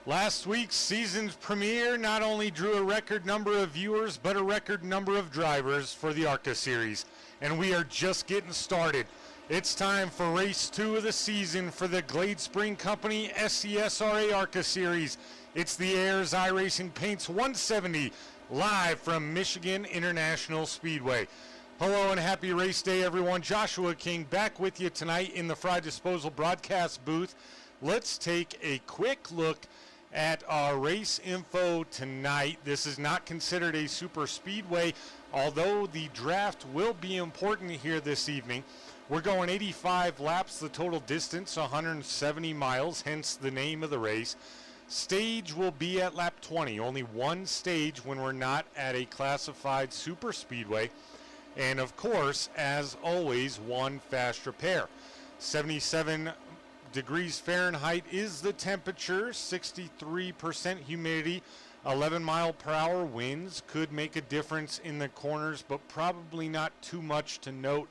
Last week's season's premiere not only drew a record number of viewers, but a record number of drivers for the ARCA series. And we are just getting started. It's time for race 2 of the season for the Glade Spring Company SCSRA ARCA series. It's the Ayers Iracing Paints 170, live from Michigan International Speedway. Hello and happy race day, everyone. Joshua King back with you tonight in the Fry Disposal broadcast booth. Let's take a quick look at our race info tonight. This is not considered a super speedway, although the draft will be important here this evening. We're going 85 laps, the total distance 170 miles, hence the name of the race. Stage will be at lap 20, only one stage when we're not at a classified super speedway. And of course, as always, one fast repair. 77 degrees Fahrenheit is the temperature, 63% humidity, 11 mile per hour winds. Could make a difference in the corners, but probably not too much to note.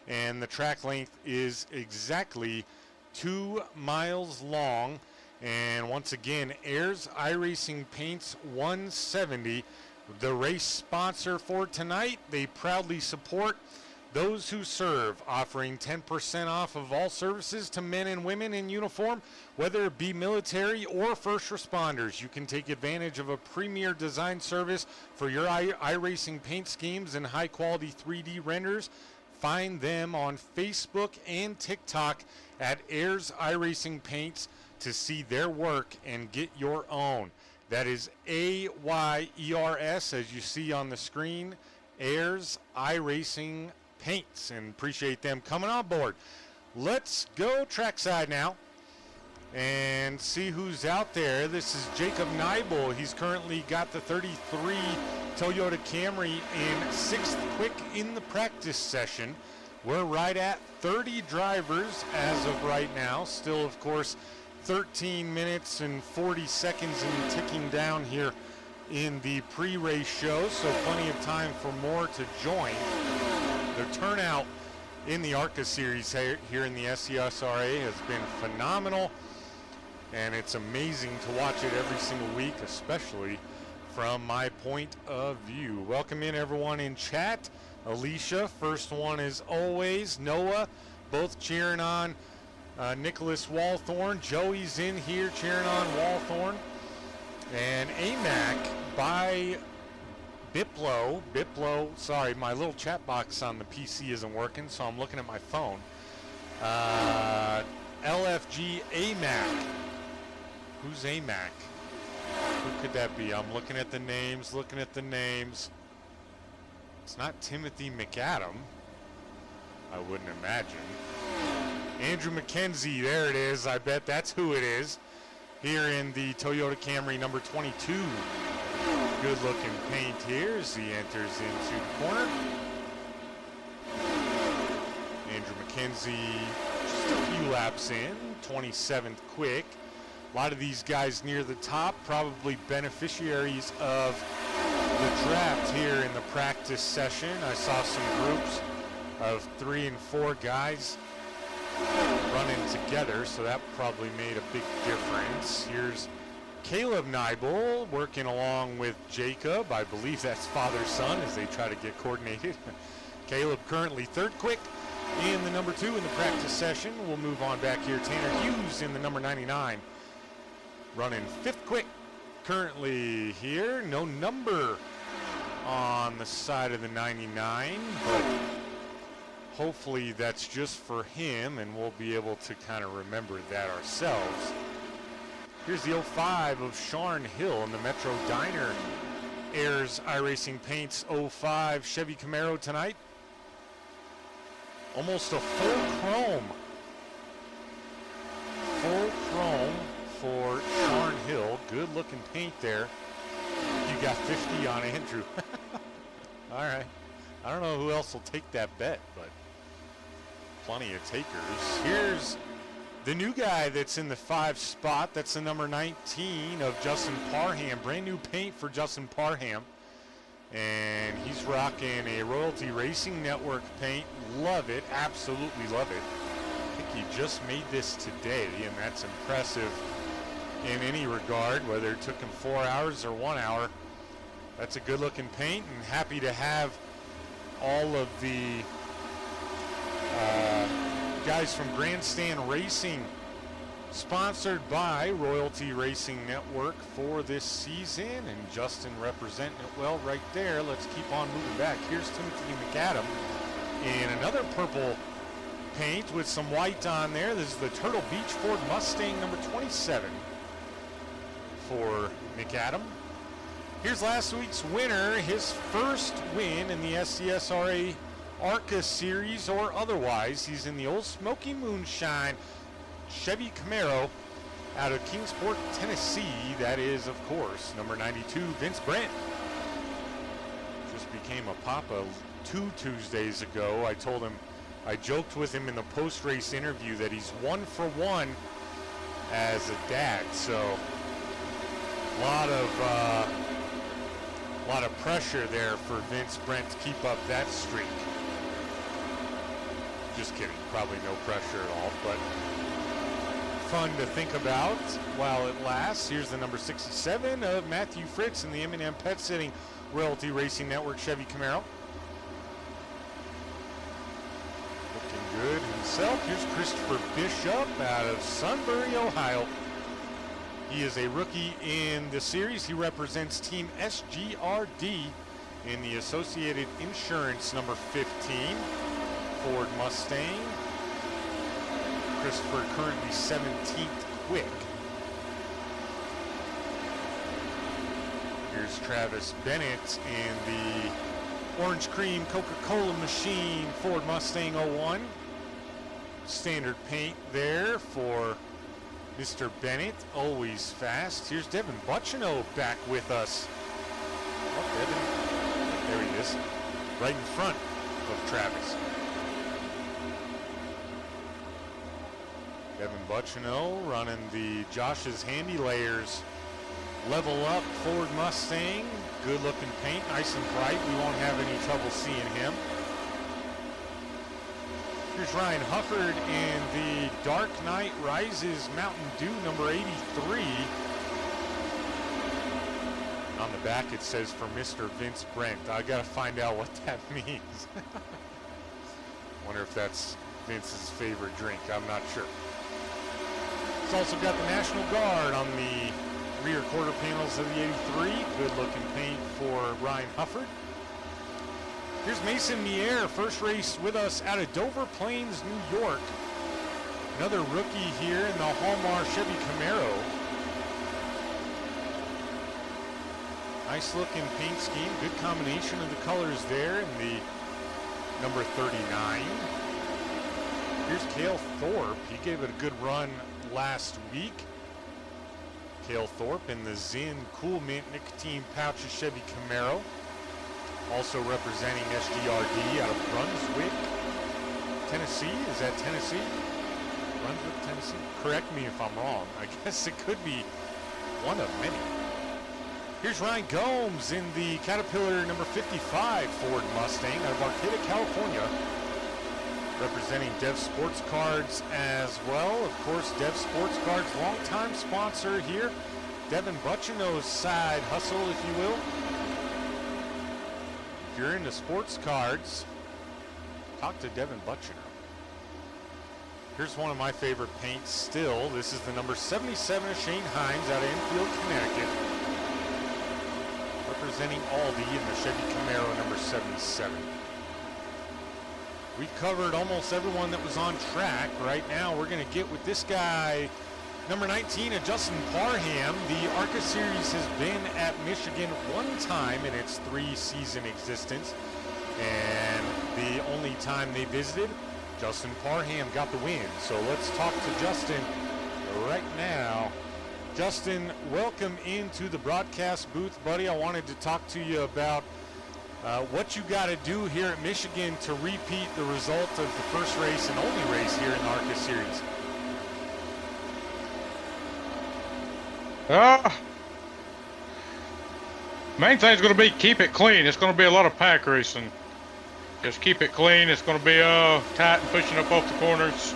And the track length is exactly 2 miles long. And once again, Ayers Iracing Paints 170, the race sponsor for tonight. They proudly support those who serve, offering 10% off of all services to men and women in uniform, whether it be military or first responders. You can take advantage of a premier design service for your iRacing paint schemes and high quality 3D renders. Find them on Facebook and TikTok at Ayers Iracing Paints to see their work and get your own. That is AYERS, as you see on the screen, Ayers Iracing Paints, and appreciate them coming on board. Let's go trackside now and see who's out there. This is Jacob Nibel. He's currently got the 33 Toyota Camry in 6th quick in the practice session. We're right at 30 drivers as of right now. Still, of course, 13 minutes and 40 seconds and ticking down here in the pre-race show, so plenty of time for more to join. The turnout in the ARCA series here in the SCSRA has been phenomenal, and it's amazing to watch it every single week, especially from my point of view. Welcome in everyone in chat. Alicia, first one is always. Noah, both cheering on Nicholas Walthorn. Joey's in here cheering on Walthorn. And AMAC by Biplo, sorry, my little chat box on the PC isn't working, so I'm looking at my phone. LFG AMAC. Who's AMAC? Who could that be? I'm looking at the names. It's not Timothy McAdam, I wouldn't imagine. Andrew McKenzie, there it is. I bet that's who it is. Here in the Toyota Camry number 22. Good looking paint here as he enters into the corner. Andrew McKenzie just a few laps in, 27th quick. A lot of these guys near the top, probably beneficiaries of the draft here in the practice session. I saw some groups of 3 and 4 guys running together, so that probably made a big difference. Here's Caleb Nibel working along with Jacob. I believe that's father-son as they try to get coordinated. Caleb currently 3rd quick in the number 2 in the practice session. We'll move on back here. Tanner Hughes in the number 99 running 5th quick currently here. No number on the side of the 99, but hopefully that's just for him, and we'll be able to kind of remember that ourselves. Here's the 05 of Sharn Hill in the Metro Diner. Ayers Iracing Paints 05 Chevy Camaro tonight. Almost a full chrome. Full chrome for Sharn Hill. Good looking paint there. You got 50 on Andrew. All right. I don't know who else will take that bet, but plenty of takers. Here's the new guy that's in the 5 spot. That's the number 19 of Justin Parham. Brand new paint for Justin Parham. And he's rocking a Royalty Racing Network paint. Love it. Absolutely love it. I think he just made this today, and that's impressive. in any regard, whether it took him 4 hours or 1 hour. That's a good looking paint, and happy to have all of the guys from Grandstand Racing, sponsored by Royalty Racing Network for this season, and Justin representing it well right there. Let's keep on moving back. Here's Timothy McAdam in another purple paint with some white on there. This is the Turtle Beach Ford Mustang number 27 for McAdam. Here's last week's winner, his first win in the SCSRA ARCA series or otherwise. He's in the Old Smoky Moonshine Chevy Camaro out of Kingsport, Tennessee. That is, of course, number 92, Vince Brent. Just became a papa 2 Tuesdays ago. I joked with him in the post-race interview that he's 1 for 1 as a dad. So a lot of pressure there for Vince Brent to keep up that streak. Just kidding, probably no pressure at all, but fun to think about while it lasts. Here's the number 67 of Matthew Fritz in the M&M Pet Sitting Royalty Racing Network Chevy Camaro. Looking good himself. Here's Christopher Bishop out of Sunbury, Ohio. He is a rookie in the series. He represents Team SGRD in the Associated Insurance number 15 Ford Mustang. Christopher currently 17th quick. Here's Travis Bennett in the Orange Cream Coca-Cola Machine Ford Mustang 01. Standard paint there for Mr. Bennett, always fast. Here's Devin Bucciano back with us. Oh, Devin, there he is, right in front of Travis. Devin Bucciano running the Josh's Handy Layers Level Up Ford Mustang. Good looking paint, nice and bright. We won't have any trouble seeing him. Here's Ryan Hufford in the Dark Knight Rises Mountain Dew number 83. On the back it says for Mr. Vince Brent. I gotta find out what that means. Wonder if that's Vince's favorite drink. I'm not sure. It's also got the National Guard on the rear quarter panels of the 83. Good looking paint for Ryan Hufford. Here's Mason Mier, first race with us out of Dover Plains, New York. Another rookie here in the Hallmark Chevy Camaro. Nice looking paint scheme, good combination of the colors there in the number 39. Here's Cale Thorpe. He gave it a good run last week. Cale Thorpe in the Zinn Cool Mint Nicotine Pouches Chevy Camaro. Also representing SGRD out of Brunswick, Tennessee. Is that Tennessee? Brunswick, Tennessee? Correct me if I'm wrong. I guess it could be one of many. Here's Ryan Gomes in the Caterpillar number 55 Ford Mustang out of Arcata, California. Representing Dev Sports Cards as well. Of course, Dev Sports Cards, longtime sponsor here. Devin Bucciano's side hustle, if you will. If you're into sports cards, talk to Devin Bucciano. Here's one of my favorite paints still. This is the number 77 of Shane Hines out of Enfield, Connecticut. Representing Aldi in the Chevy Camaro number 77. We covered almost everyone that was on track. Right now we're going to get with this guy, number 19 of Justin Parham. The ARCA series has been at Michigan one time in its 3-season existence. And the only time they visited, Justin Parham got the win. So let's talk to Justin right now. Justin, welcome into the broadcast booth, buddy. I wanted to talk to you about what you got to do here at Michigan to repeat the result of the first race and only race here in the ARCA series. Main thing's going to be keep it clean. It's going to be a lot of pack racing. Just keep it clean. It's going to be tight and pushing up off the corners.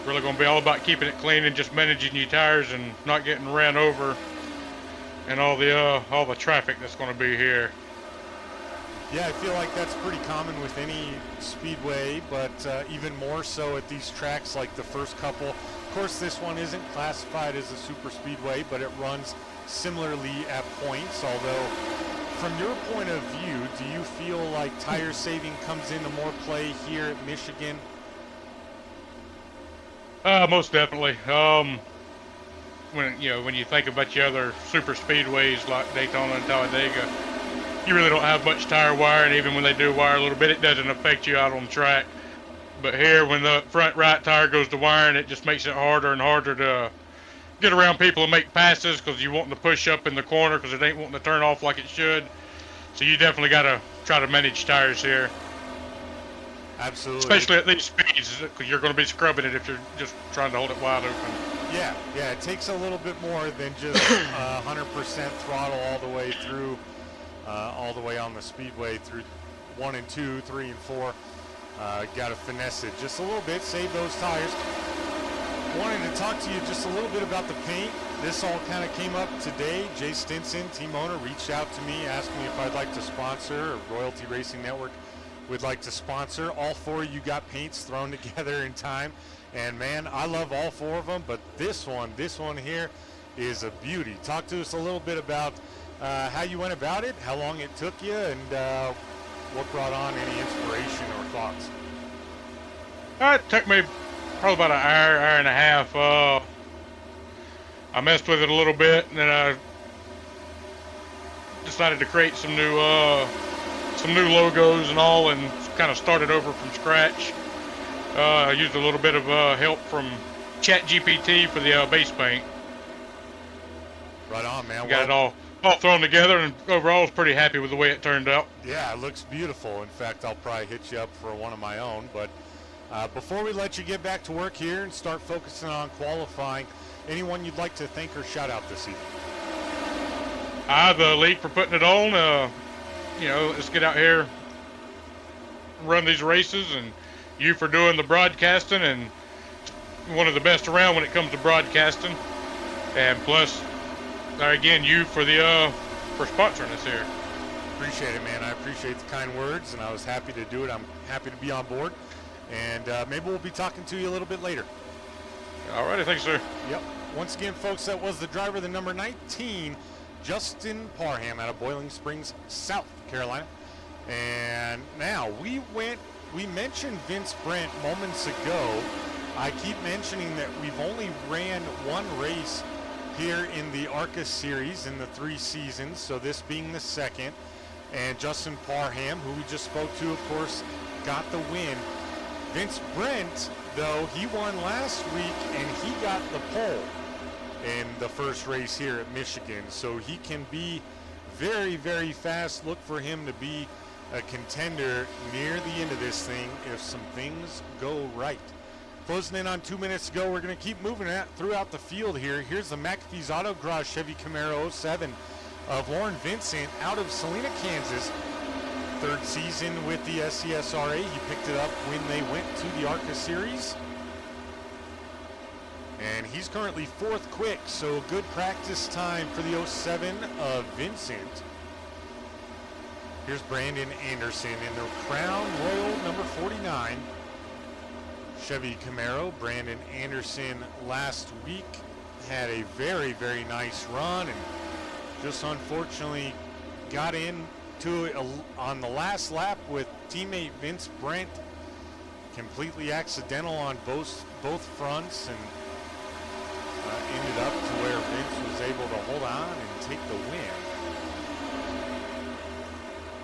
Really going to be all about keeping it clean and just managing your tires and not getting ran over, and all the traffic that's going to be here. Yeah, I feel like that's pretty common with any speedway, but even more so at these tracks like the first couple. Of course, this one isn't classified as a super speedway, but it runs similarly at points. Although, from your point of view, do you feel like tire saving comes into more play here at Michigan? Most definitely. When you think about your other super speedways like Daytona and Talladega, you really don't have much tire wire, and even when they do wire a little bit, it doesn't affect you out on the track. But here, when the front right tire goes to wiring, it just makes it harder and harder to get around people and make passes, because you want to push up in the corner because it ain't wanting to turn off like it should. So you definitely got to try to manage tires here. Absolutely. Especially at these speeds, because you're going to be scrubbing it if you're just trying to hold it wide open. Yeah, it takes a little bit more than just 100% throttle all the way through, all the way on the speedway through 1 and 2, 3 and 4. Got to finesse it just a little bit, save those tires. Wanted to talk to you just a little bit about the paint. This all kind of came up today. Jay Stinson, team owner, reached out to me, asked me if I'd like to sponsor, or Royalty Racing Network would like to sponsor. All 4 of you got paints thrown together in time. And man, I love all 4 of them, but this one here is a beauty. Talk to us a little bit about how you went about it, how long it took you, and what brought on any inspiration or thoughts. It took me probably about an hour and a half. I messed with it a little bit, and then I decided to create some new logos and all, and kind of started over from scratch. I used a little bit of help from ChatGPT for the base paint. Right on, man. Got it all thrown together, and overall I was pretty happy with the way it turned out. Yeah, it looks beautiful. In fact, I'll probably hit you up for one of my own. But before we let you get back to work here and start focusing on qualifying, anyone you'd like to thank or shout out this evening? The league for putting it on. Let's get out here, run these races, and you for doing the broadcasting, and one of the best around when it comes to broadcasting. And plus, again, you for for sponsoring us here. Appreciate it, man. I appreciate the kind words, and I was happy to do it. I'm happy to be on board, and maybe we'll be talking to you a little bit later. All righty, thanks, sir. Yep. Once again, folks, that was the driver, the number 19, Justin Parham, out of Boiling Springs, South Carolina. And now we mentioned Vince Brent moments ago. I keep mentioning that we've only ran one race here in the ARCA series in the 3 seasons, so this being the second. And Justin Parham, who we just spoke to, of course, got the win. Vince Brent, though, he won last week, and he got the pole in the first race here at Michigan. So he can be very, very fast. Look for him to be a contender near the end of this thing if some things go right. Closing in on 2 minutes to go. We're going to keep moving throughout the field here. Here's the McAfee's Auto Garage Chevy Camaro 07 of Lauren Vincent out of Salina, Kansas. 3rd season with the SCSRA. He picked it up when they went to the ARCA series. And he's currently 4th quick, so good practice time for the 07 of Vincent. Here's Brandon Anderson in the Crown Royal number 49. Chevy Camaro. Brandon Anderson last week had a very, very nice run, and just unfortunately got into it on the last lap with teammate Vince Brent. Completely accidental on both fronts, and ended up to where Vince was able to hold on and take the win.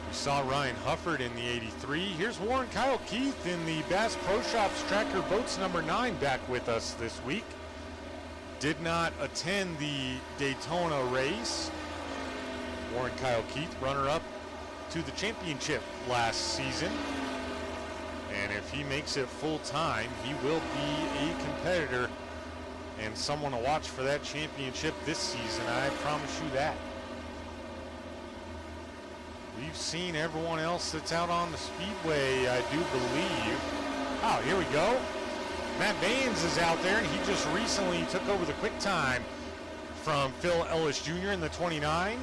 We saw Ryan Hufford in the 83. Here's Warren Kyle Keith in the Bass Pro Shops Tracker Boats number 9 back with us this week. Did not attend the Daytona race. Warren Kyle Keith, runner-up to the championship last season. And if he makes it full-time, he will be a competitor and someone to watch for that championship this season. I promise you that. We've seen everyone else that's out on the speedway, I do believe. Oh, here we go. Matt Baines is out there, and he just recently took over the quick time from Phil Ellis Jr. in the 29.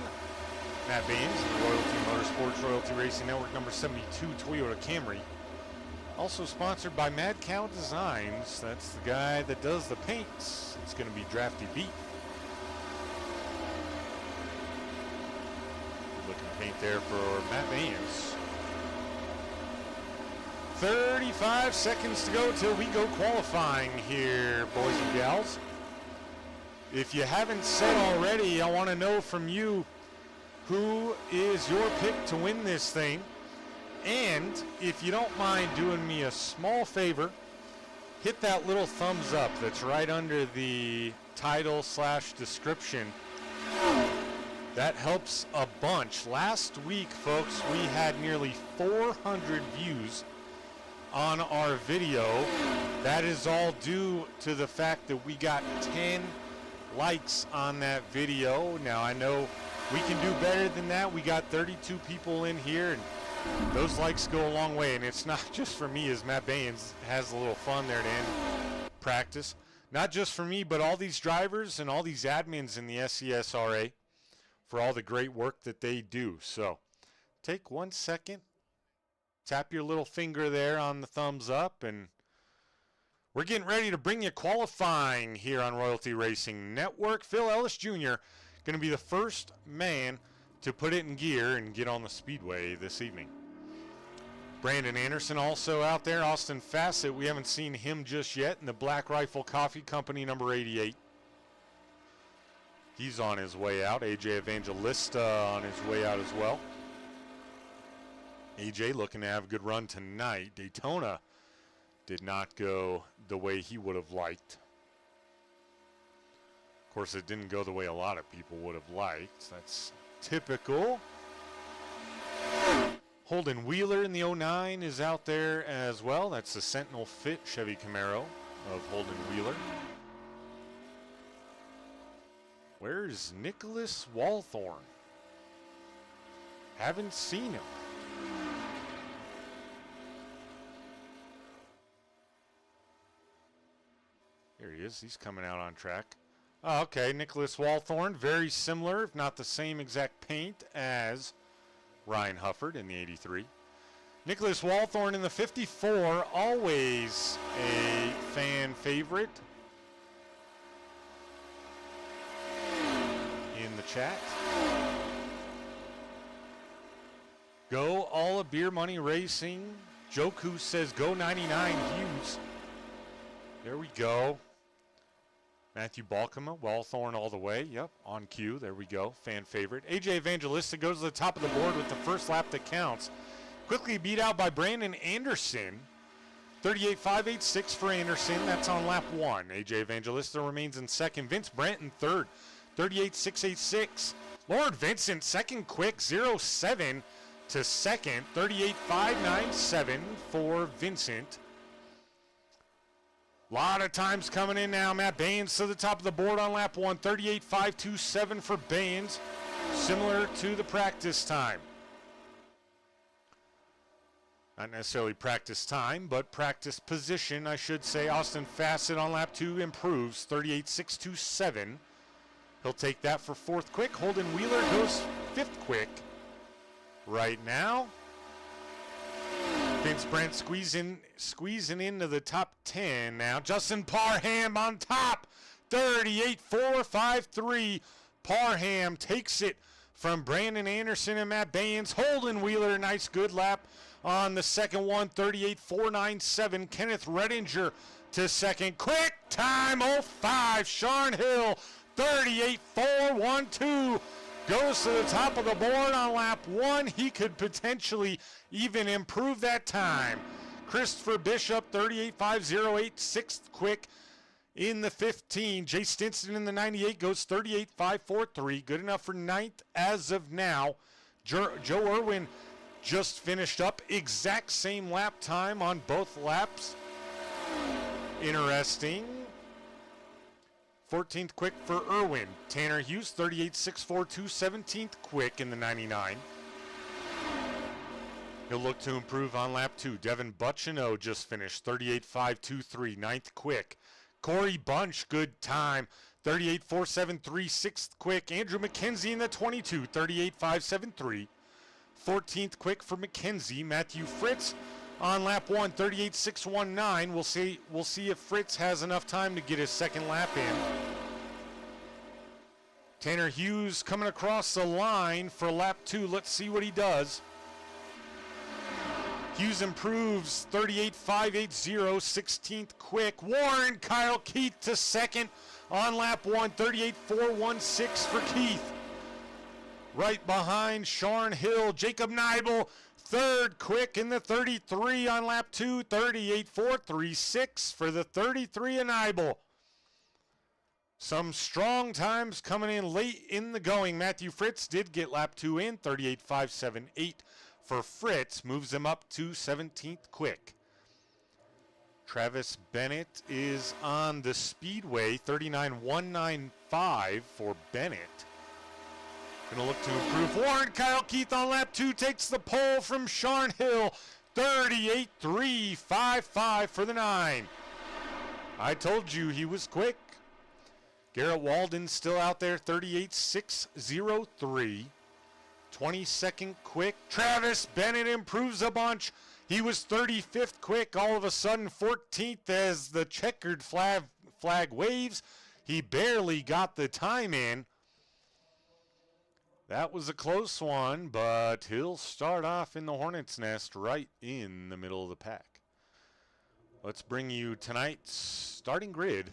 Matt Baines, Royalty Motorsports, Royalty Racing Network number 72 Toyota Camry. Also sponsored by Mad Cow Designs. That's the guy that does the paints. It's going to be Drafty Beat. Good looking paint there for Matt Baines. 35 seconds to go till we go qualifying here, boys and gals. If you haven't said already, I want to know from you, who is your pick to win this thing? And if you don't mind doing me a small favor, hit that little thumbs up that's right under the title / description. That helps a bunch. Last week, folks, we had nearly 400 views on our video. That is all due to the fact that we got 10 likes on that video. Now I know we can do better than that. We got 32 people in here, and those likes go a long way. And it's not just for me, as Matt Baines has a little fun there to end practice. Not just for me, but all these drivers and all these admins in the SCSRA for all the great work that they do. So take 1 second, tap your little finger there on the thumbs up, and we're getting ready to bring you qualifying here on Royalty Racing Network. Phil Ellis Jr. going to be the first man to put it in gear and get on the speedway this evening. Brandon Anderson also out there. Austin Fassett, we haven't seen him just yet in the Black Rifle Coffee Company number 88. He's on his way out. AJ Evangelista on his way out as well. AJ looking to have a good run tonight. Daytona did not go the way he would have liked. Of course, it didn't go the way a lot of people would have liked. That's typical. Holden Wheeler in the 09 is out there as well. That's the Sentinel Fit Chevy Camaro of Holden Wheeler. Where's Nicholas Walthorn? Haven't seen him. There he is. He's coming out on track. Oh, okay, Nicholas Walthorn, very similar, if not the same exact paint as Ryan Hufford in the 83. Nicholas Walthorn in the 54, always a fan favorite in the chat. Go All of Beer Money Racing. Joku says go 99 Hughes. There we go. Matthew Balkema, Walthorn all the way. Yep, on cue. There we go. Fan favorite. AJ Evangelista goes to the top of the board with the first lap that counts. Quickly beat out by Brandon Anderson. 38.586 for Anderson. That's on lap 1. AJ Evangelista remains in second. Vince Brandt in third. 38.686. Lord Vincent, second quick. 0.7 to second. 38.597 for Vincent. A lot of times coming in now. Matt Baines to the top of the board on lap 1. 38.527 for Baines. Similar to the practice time. Not necessarily practice time, but practice position, I should say. Austin Fassett on lap 2 improves. 38.627. He'll take that for fourth quick. Holden Wheeler goes fifth quick right now. Vince Brandt squeezing into the top 10 now. Justin Parham on top. 38.453. Parham takes it from Brandon Anderson and Matt Baines. Holden Wheeler, nice good lap on the second one. 38.497. Kenneth Redinger to second. Quick time 05. Sean Hill. 38.412. Goes to the top of the board on lap 1. He could potentially even improve that time. Christopher Bishop, 38.508, sixth quick in the 15. Jay Stinson in the 98 goes 38.543. Good enough for ninth as of now. Joe Irwin just finished up. Exact same lap time on both laps. Interesting. 14th quick for Irwin. Tanner Hughes, 38.642, 17th quick in the 99. He'll look to improve on lap 2. Devin Butchino just finished 38.523, ninth quick. Corey Bunch, good time, 38.473, sixth quick. Andrew McKenzie in the 22, 38.573. 14th quick for McKenzie. Matthew Fritz on lap 1, 38.619. We'll see if Fritz has enough time to get his second lap in. Tanner Hughes coming across the line for lap 2. Let's see what he does. Hughes improves 38.580, 16th quick. Warren Kyle Keith to second on lap 1, 38.416 for Keith. Right behind Sean Hill, Jacob Neibel, third quick in the 33 on lap 2, 38.436 for the 33 and Neibel. Some strong times coming in late in the going. Matthew Fritz did get lap 2 in, 38.578 for Fritz, moves him up to 17th quick. Travis Bennett is on the speedway, 39.195 for Bennett. Gonna look to improve. Warren Kyle Keith on lap 2 takes the pole from Sean Hill, 38.355 for the 9. I told you he was quick. Garrett Walden still out there, 38.603. 22nd quick. Travis Bennett improves a bunch. He was 35th quick, all of a sudden 14th as the checkered flag waves. He barely got the time in. That was a close one, but he'll start off in the Hornet's Nest right in the middle of the pack. Let's bring you tonight's starting grid.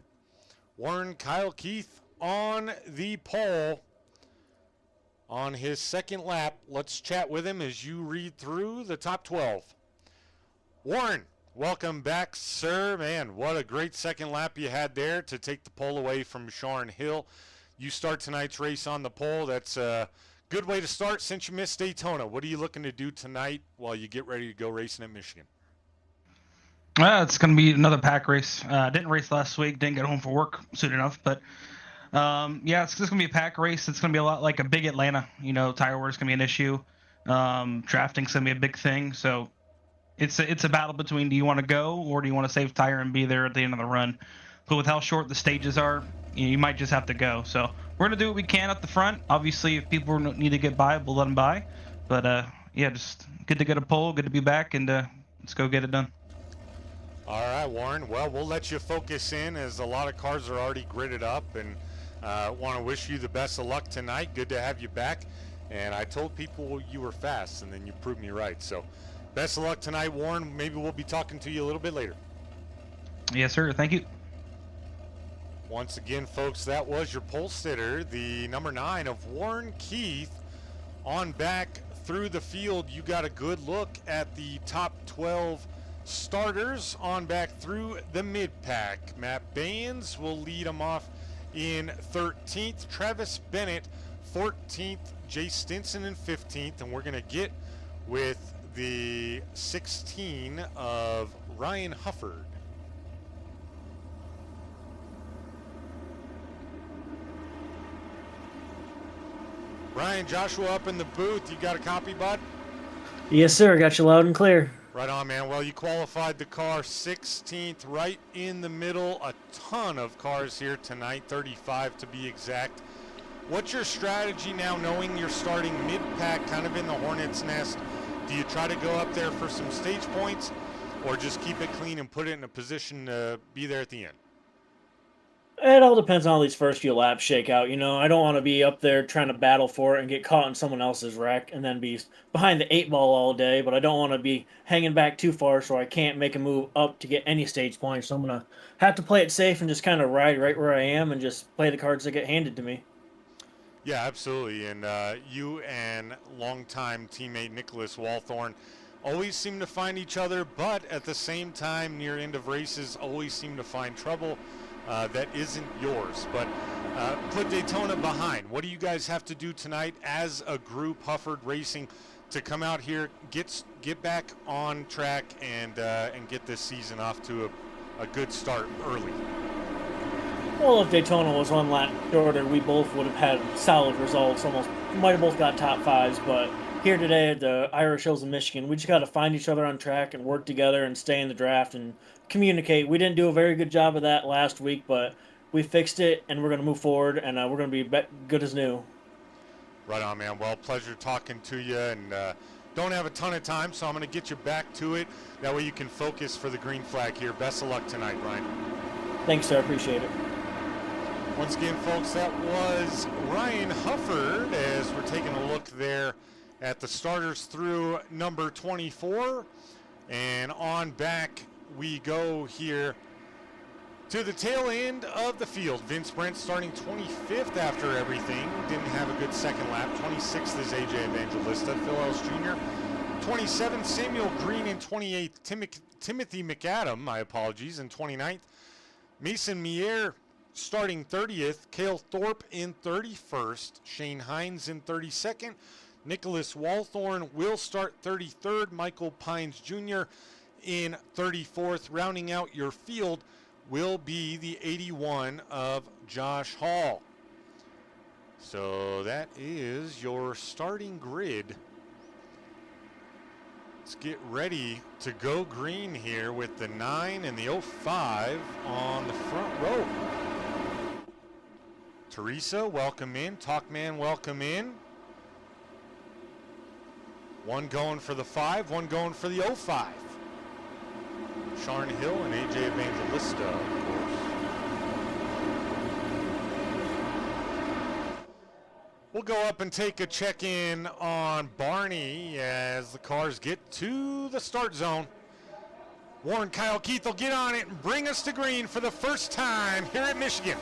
Warren Kyle Keith on the pole on his second lap. Let's chat with him as you read through the top 12. Warren, welcome back, sir. Man, what a great second lap you had there to take the pole away from Sean Hill. You start tonight's race on the pole. That's a good way to start since you missed Daytona. What are you looking to do tonight while you get ready to go racing at Michigan? It's going to be another pack race. Didn't race last week. Didn't get home for work soon enough. But, it's just going to be a pack race. It's going to be a lot like a big Atlanta. You know, tire wear is going to be an issue. Drafting's going to be a big thing. So it's a battle between do you want to go or do you want to save tire and be there at the end of the run. But with how short the stages are, you might just have to go. So we're going to do what we can up the front. Obviously, if people need to get by, we'll let them by. But, just good to get a pole, good to be back, and let's go get it done. All right, Warren. Well, we'll let you focus in as a lot of cars are already gridded up, and want to wish you the best of luck tonight. Good to have you back. And I told people you were fast, and then you proved me right. So best of luck tonight, Warren. Maybe we'll be talking to you a little bit later. Yes, sir. Thank you. Once again, folks, that was your pole sitter, the number 9 of Warren Keith. On back through the field, you got a good look at the top 12 starters on back through the mid-pack. Matt Baines will lead them off in 13th. Travis Bennett, 14th. Jay Stinson in 15th. And we're going to get with the 16 of Ryan Hufford. Ryan, Joshua up in the booth. You got a copy, bud? Yes, sir. Got you loud and clear. Right on, man. Well, you qualified the car 16th, right in the middle. A ton of cars here tonight, 35 to be exact. What's your strategy now, knowing you're starting mid-pack, kind of in the Hornet's Nest? Do you try to go up there for some stage points, or just keep it clean and put it in a position to be there at the end? It all depends on how these first few laps shake out. You know, I don't want to be up there trying to battle for it and get caught in someone else's wreck and then be behind the 8 ball all day, but I don't want to be hanging back too far so I can't make a move up to get any stage points. So I'm going to have to play it safe and just kind of ride right where I am and just play the cards that get handed to me. Yeah, absolutely. And you and longtime teammate Nicholas Walthorn always seem to find each other, but at the same time, near end of races, always seem to find trouble that isn't yours. But put Daytona behind. What do you guys have to do tonight as a group, Hufford Racing, to come out here, get back on track, and get this season off to a good start early? Well, if Daytona was one lap shorter, we both would have had solid results. Almost might have both got top 5s, but here today at the Irish Hills in Michigan. We just got to find each other on track and work together and stay in the draft and communicate. We didn't do a very good job of that last week, but we fixed it and we're going to move forward and we're going to be good as new. Right on, man. Well, pleasure talking to you, and don't have a ton of time, so I'm going to get you back to it. That way you can focus for the green flag here. Best of luck tonight, Ryan. Thanks, sir. I appreciate it. Once again, folks, that was Ryan Hufford as we're taking a look there at the starters through number 24. And on back we go here to the tail end of the field. Vince Brent starting 25th after everything. Didn't have a good second lap. 26th is AJ Evangelista. Phil Ellis Jr. 27th, Samuel Green in 28th. Timothy McAdam, my apologies, in 29th. Mason Mier starting 30th. Cale Thorpe in 31st. Shane Hines in 32nd. Nicholas Walthorn will start 33rd. Michael Pines Jr. in 34th. Rounding out your field will be the 81 of Josh Hall. So that is your starting grid. Let's get ready to go green here with the 9 and the 05 on the front row. Teresa, welcome in. Talkman, welcome in. One going for the 5, one going for the 05. Sharn Hill and AJ Evangelista, of course. We'll go up and take a check-in on Barney as the cars get to the start zone. Warren Kyle Keith will get on it and bring us to green for the first time here at Michigan.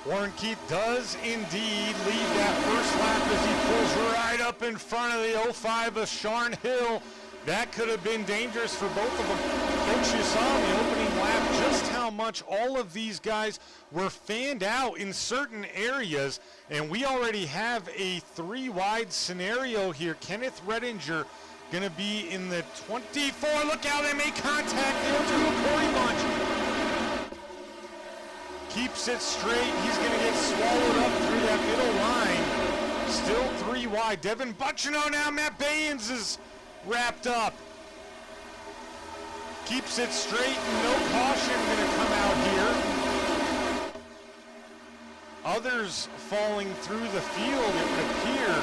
Warren Keith does indeed lead that first lap as he pulls right up in front of the 05 of Sharn Hill. That could have been dangerous for both of them. Folks, you saw in the opening lap just how much all of these guys were fanned out in certain areas, and we already have a 3-wide scenario here. Kenneth Redinger going to be in the 24. Look out, they make contact. They'll do a Corey bunch. Keeps it straight. He's going to get swallowed up through that middle line. Still 3 wide. Devin Butchino now. Matt Baynes is wrapped up. Keeps it straight. No caution going to come out here. Others falling through the field, it would appear.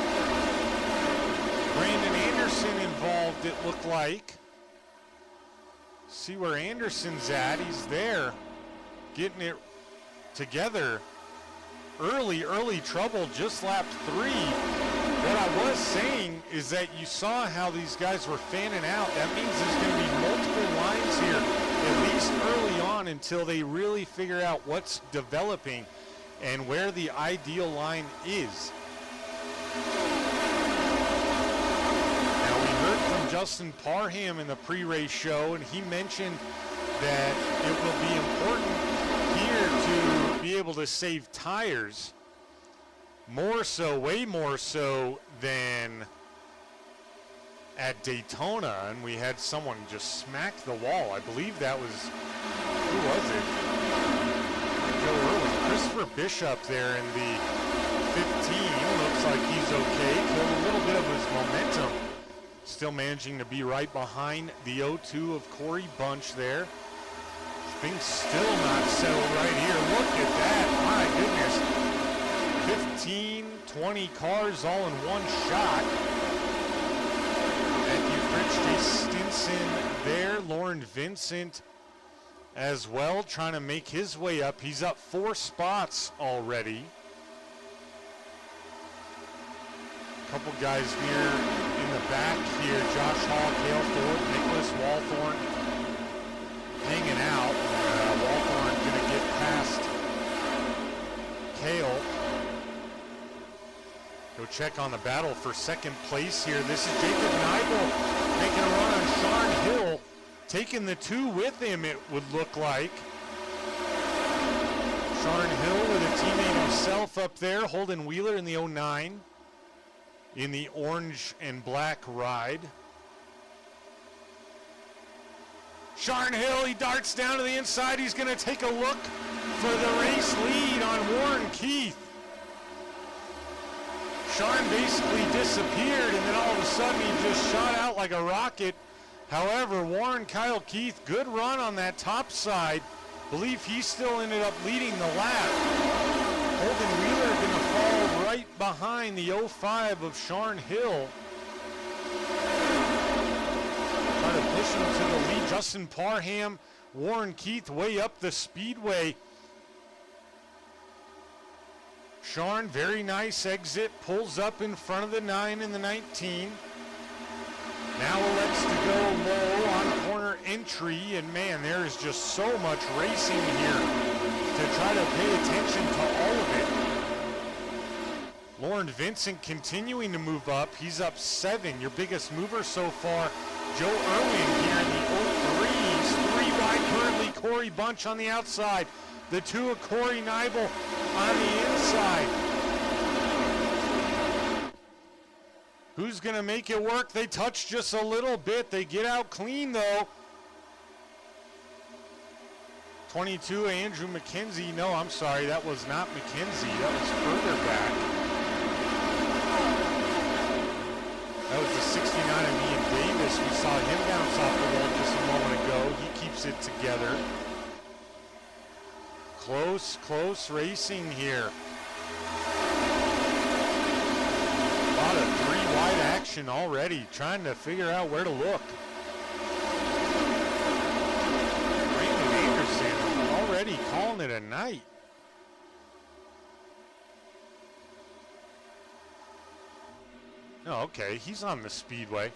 Brandon Anderson involved, it looked like. See where Anderson's at. He's there. Getting it together. Early trouble, just lapped 3. What I was saying is that you saw how these guys were fanning out. That means there's going to be multiple lines here, at least early on, until they really figure out what's developing and where the ideal line is. Now, we heard from Justin Parham in the pre-race show, and he mentioned that it will be important here to be able to save tires more so, way more so than at Daytona, and we had someone just smack the wall. I believe that was, who was it? Joe Irwin. Christopher Bishop there in the 15. Looks like he's okay. Killed a little bit of his momentum. Still managing to be right behind the 02 of Corey Bunch there. Things still not settled right here. Look at that. My goodness. 15, 20 cars all in one shot. Matthew Fritz, Jay Stinson there. Lauren Vincent as well, trying to make his way up. He's up 4 spots already. A couple guys near in the the back here, Josh Hall, Cale Ford, Nicholas Walthorn hanging out. Walthorn going to get past Cale. Go check on the battle for second place here. This is Jacob Neigel making a run on Sean Hill, taking the 2 with him, it would look like. Sean Hill with a teammate himself up there, Holden Wheeler in the 09 in the orange and black ride. Sean Hill, he darts down to the inside. He's going to take a look for the race lead on Warren Keith. Sean basically disappeared, and then all of a sudden he just shot out like a rocket. However, Warren Kyle Keith, good run on that top side. Believe he still ended up leading the lap. Holden Wheeler going to fall right behind the 05 of Sean Hill. Try to push him to the lead. Justin Parham, Warren Keith way up the speedway. Sean, very nice exit, pulls up in front of the 9 and the 19. Now elects to go low on corner entry, and man, there is just so much racing here to try to pay attention to all of it. Lauren Vincent continuing to move up. He's up 7, your biggest mover so far. Joe Irwin here in the 03s, 3 wide currently. Corey Bunch on the outside. The 2 of Corey Neibel on the inside. Who's going to make it work? They touch just a little bit. They get out clean, though. 22, Andrew McKenzie. No, I'm sorry. That was not McKenzie. That was further back. That was the 69 of Ian Davis. We saw him bounce off the wall just a moment ago. He keeps it together. Close racing here. A lot of 3 wide action already, trying to figure out where to look. Brandon Anderson already calling it a night. Oh, okay, he's on the speedway.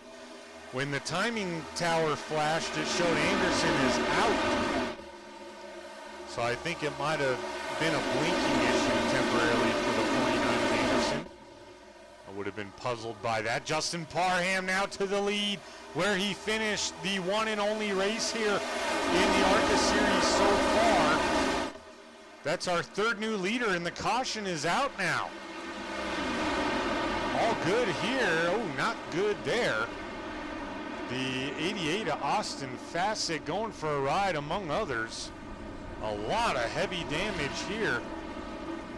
When the timing tower flashed, it showed Anderson is out. So I think it might have been a blinking issue temporarily for the 49 of Anderson. I would have been puzzled by that. Justin Parham now to the lead, where he finished the one and only race here in the ARCA series so far. That's our 3rd new leader, and the caution is out now. All good here. Oh, not good there. The 88 of Austin Fassett going for a ride among others. A lot of heavy damage here.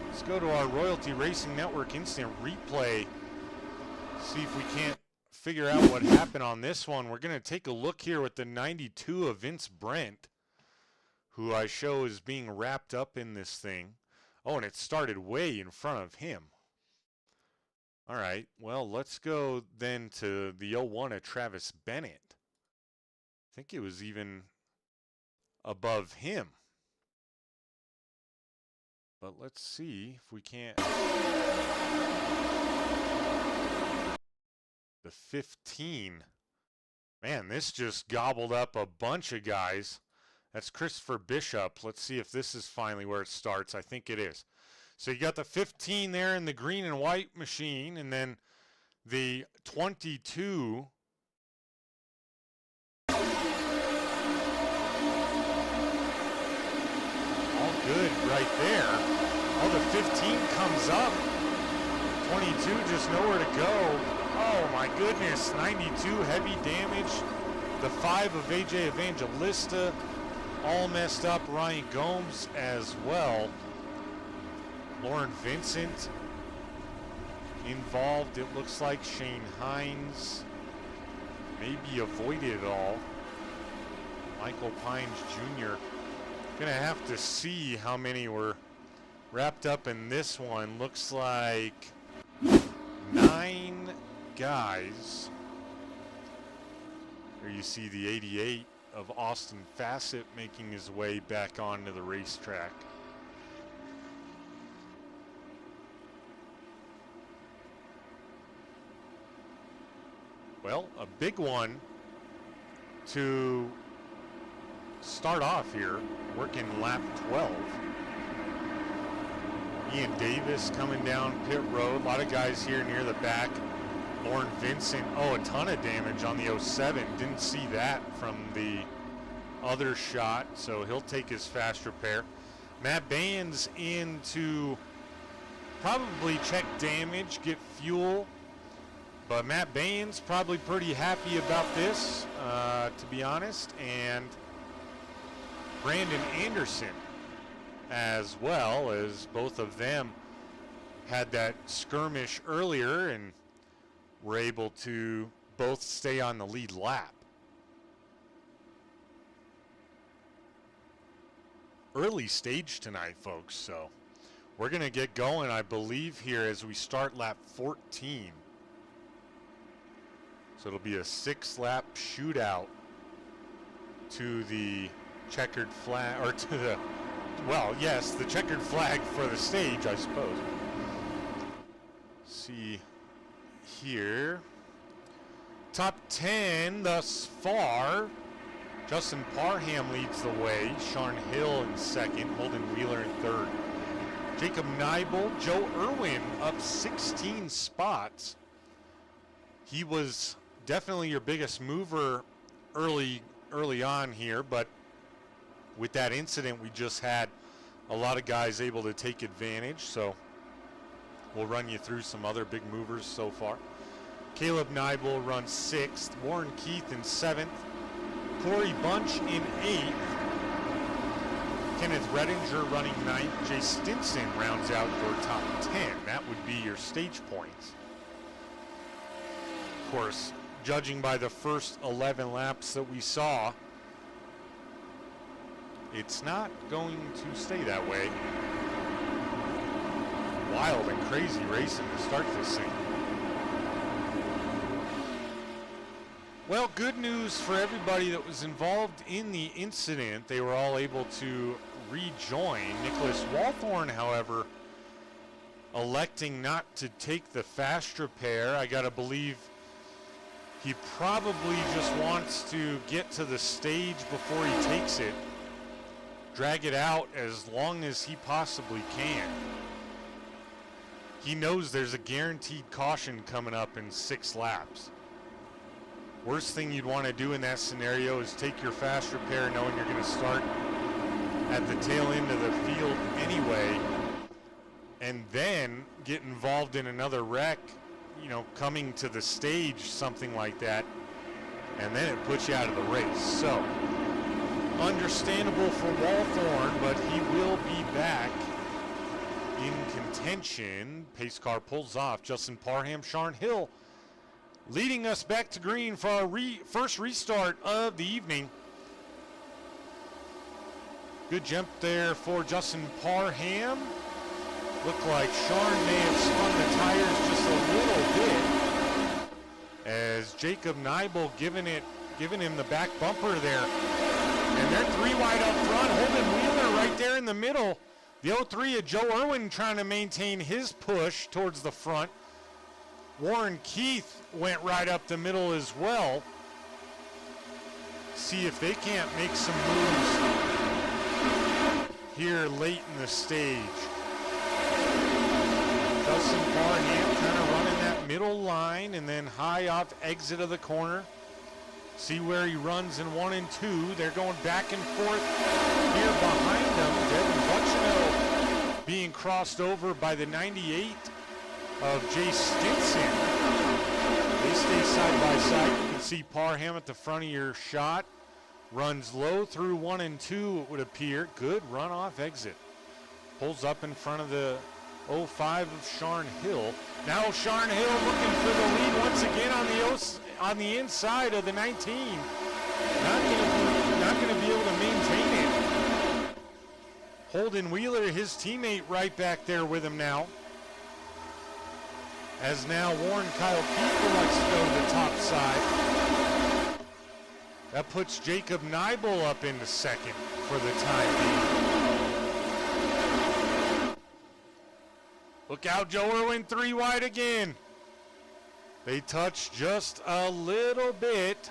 Let's go to our Royalty Racing Network instant replay. See if we can't figure out what happened on this one. We're going to take a look here with the 92 of Vince Brent, who I show is being wrapped up in this thing. Oh, and it started way in front of him. All right, well, let's go then to the 01 of Travis Bennett. I think it was even above him. But let's see if we can't. The 15. Man, this just gobbled up a bunch of guys. That's Christopher Bishop. Let's see if this is finally where it starts. I think it is. So you got the 15 there in the green and white machine, and then the 22. All good right there. Oh, the 15 comes up. 22 just nowhere to go. Oh my goodness, 92 heavy damage. The 5 of AJ Evangelista all messed up. Ryan Gomes as well. Lauren Vincent involved, it looks like. Shane Hines maybe avoided it all. Michael Pines Jr. Gonna have to see how many were wrapped up in this one. Looks like 9 guys. Here you see the 88 of Austin Fassett making his way back onto the racetrack. well, a big one to start off here, working lap 12. Ian Davis coming down pit road. A lot of guys here near the back. Lauren Vincent, oh, a ton of damage on the 07. Didn't see that from the other shot, so he'll take his fast repair. Matt Baines in to probably check damage, get fuel. But Matt Baines probably pretty happy about this, to be honest. And Brandon Anderson as well, as both of them had that skirmish earlier and were able to both stay on the lead lap. Early stage tonight, folks, so we're going to get going, I believe, here as we start lap 14. So it'll be a 6-lap shootout to the checkered flag, or to the, well, yes, the checkered flag for the stage, I suppose. See here. Top 10 thus far. Justin Parham leads the way. Sean Hill in second. Holden Wheeler in third. Jacob Neibel, Joe Irwin up 16 spots. He was definitely your biggest mover early on here, but with that incident we just had, a lot of guys able to take advantage, so we'll run you through some other big movers so far. Caleb Neibel runs 6th, Warren Keith in 7th, Corey Bunch in 8th, Kenneth Redinger running 9th, Jay Stinson rounds out your top 10. That would be your stage points. Of course, judging by the first 11 laps that we saw, it's not going to stay that way. Wild and crazy racing to start this thing. Well, good news for everybody that was involved in the incident. They were all able to rejoin. Nicholas Walthorn, however, electing not to take the fast repair. I gotta believe he probably just wants to get to the stage before he takes it. Drag it out as long as he possibly can. He knows there's a guaranteed caution coming up in 6 laps. Worst thing you'd want to do in that scenario is take your fast repair knowing you're going to start at the tail end of the field anyway, and then get involved in another wreck, you know, coming to the stage, something like that, and then it puts you out of the race. So, understandable for Walthorn, but he will be back in contention. Pace car pulls off. Justin Parham, Sean Hill leading us back to green for our first restart of the evening. Good jump there for Justin Parham. Looked like Sean may have spun the tires just a little bit, as Jacob Neibel giving him the back bumper there. And they're 3 wide up front. Holden Wheeler right there in the middle. The 03 of Joe Irwin trying to maintain his push towards the front. Warren Keith went right up the middle as well. See if they can't make some moves here late in the stage. Justin Parham kind of running that middle line and then high off exit of the corner. See where he runs in 1 and 2. They're going back and forth here behind them. Devin Buchino being crossed over by the 98 of Jay Stinson. They stay side by side. You can see Parham at the front of your shot. Runs low through 1 and 2, it would appear. Good run off exit. Pulls up in front of the 05 of Sean Hill. Now Sean Hill looking for the lead once again on the inside of the 19. Not going to be able to maintain it. Holden Wheeler, his teammate, right back there with him now. As now Warren Kyle Keith elects to go to the top side. That puts Jacob Neibel up into second for the time being. Look out, Joe Irwin 3 wide again. They touch just a little bit.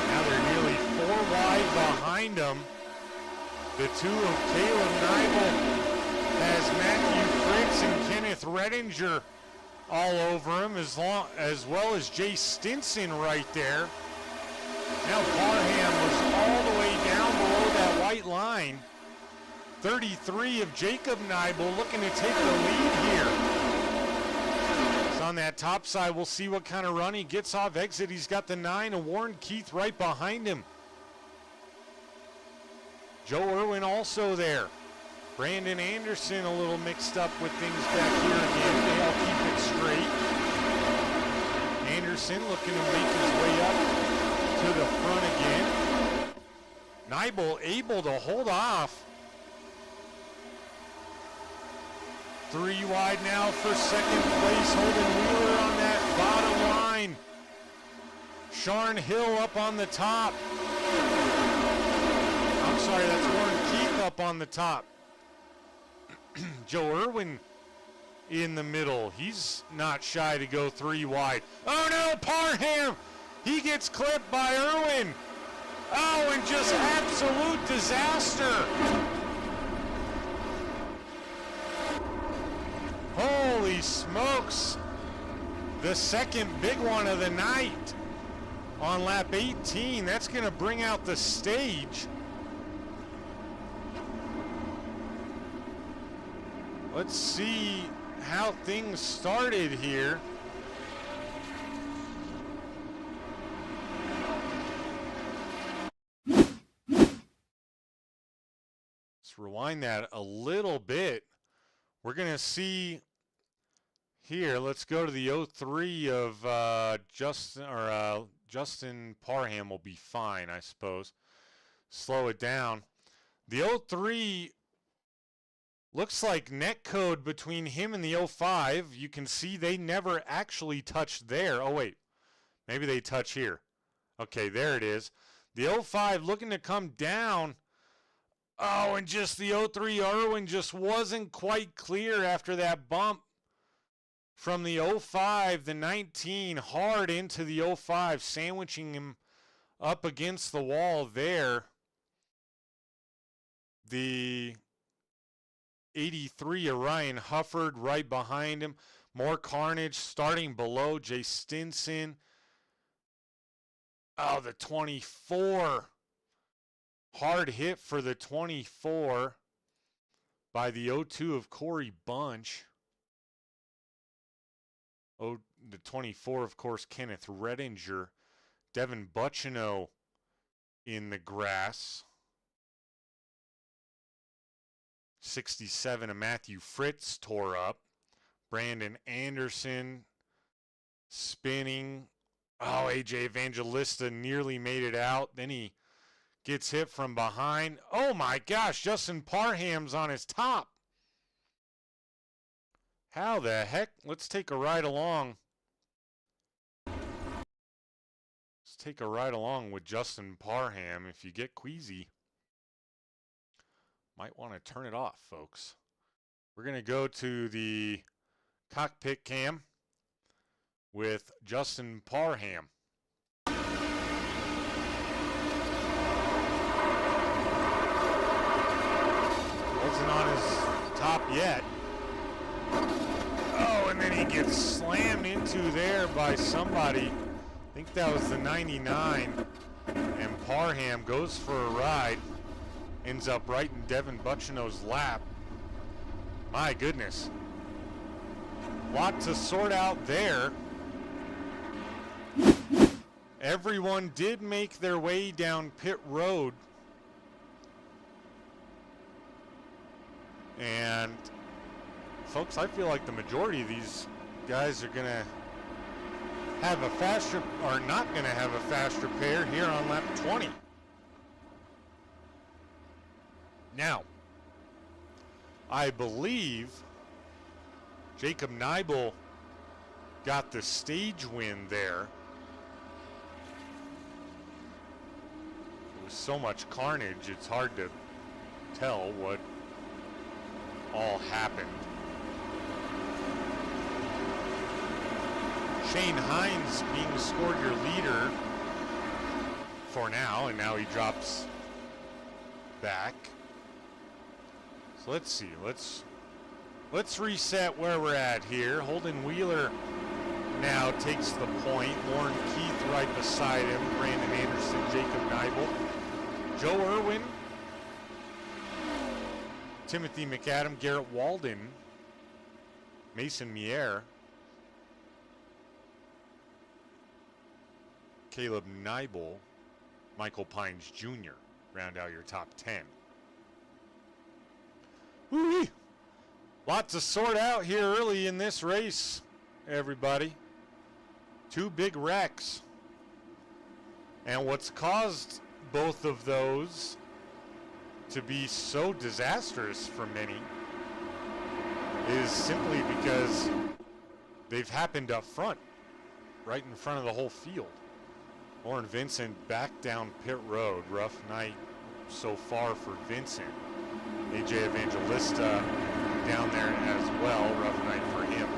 Now they're nearly 4 wide behind them. The two of Caleb Neibel has Matthew Fritz and Kenneth Redinger all over him, as well as Jay Stinson right there. Now Parham was all the way down below that white line. 33 of Jacob Neibel looking to take the lead here. He's on that top side. We'll see what kind of run he gets off exit. He's got the 9 of Warren Keith right behind him. Joe Irwin also there. Brandon Anderson a little mixed up with things back here again. They all keep it straight. Anderson looking to make his way up to the front again. Neibel able to hold off. 3 wide now for second place. Holden Wheeler on that bottom line. Sharn Hill up on the top. I'm sorry, that's Warren Keith up on the top. Joe Irwin in the middle. He's not shy to go 3 wide. Oh no, Parham! He gets clipped by Irwin. Oh, and just absolute disaster. Holy smokes. The second big one of the night on lap 18. That's going to bring out the stage. Let's see how things started here. Let's rewind that a little bit. We're going to see here, let's go to the 03 of Justin Parham will be fine, I suppose. Slow it down. The 03 looks like net code between him and the 05. You can see they never actually touched there. Oh, wait. Maybe they touch here. Okay, there it is. The 05 looking to come down. Oh, and just the 03 Irwin just wasn't quite clear after that bump from the 05, the 19, hard into the 05, sandwiching him up against the wall there. The 83 Orion Hufford right behind him. More carnage starting below Jay Stinson. Oh, the 24. Hard hit for the 24 by the 02 of Corey Bunch. Oh, the 24, of course, Kenneth Redinger. Devin Buchino in the grass. 67 of Matthew Fritz tore up. Brandon Anderson spinning. Oh, AJ Evangelista nearly made it out. Then he gets hit from behind. Oh my gosh, Justin Parham's on his top. How the heck? Let's take a ride along. Let's take a ride along with Justin Parham. If you get queasy, might want to turn it off, folks. We're going to go to the cockpit cam with Justin Parham. Wasn't on his top yet. Oh, and then he gets slammed into there by somebody. I think that was the 99. And Parham goes for a ride. Ends up right in Devin Buchino's lap. My goodness. Lot to sort out there. Everyone did make their way down pit road. And folks, I feel like the majority of these guys are going to have a faster, or not going to have a faster pair here on lap 20. Now, I believe Jacob Neibel got the stage win there. There was so much carnage, it's hard to tell what all happened. Shane Hines being scored your leader for now, and now he drops back. So let's see. Let's reset where we're at here. Holden Wheeler now takes the point. Warren Keith right beside him. Brandon Anderson, Jacob Neibel, Joe Irwin, Timothy McAdam, Garrett Walden, Mason Mier, Caleb Neibel, Michael Pines Jr. round out your top 10. Woo-wee! Lot to sort out here early in this race, everybody. Two big wrecks. And what's caused both of those to be so disastrous for many is simply because they've happened up front, right in front of the whole field. Lauren Vincent back down pit road. Rough night so far for Vincent. AJ Evangelista down there as well. Rough night for him.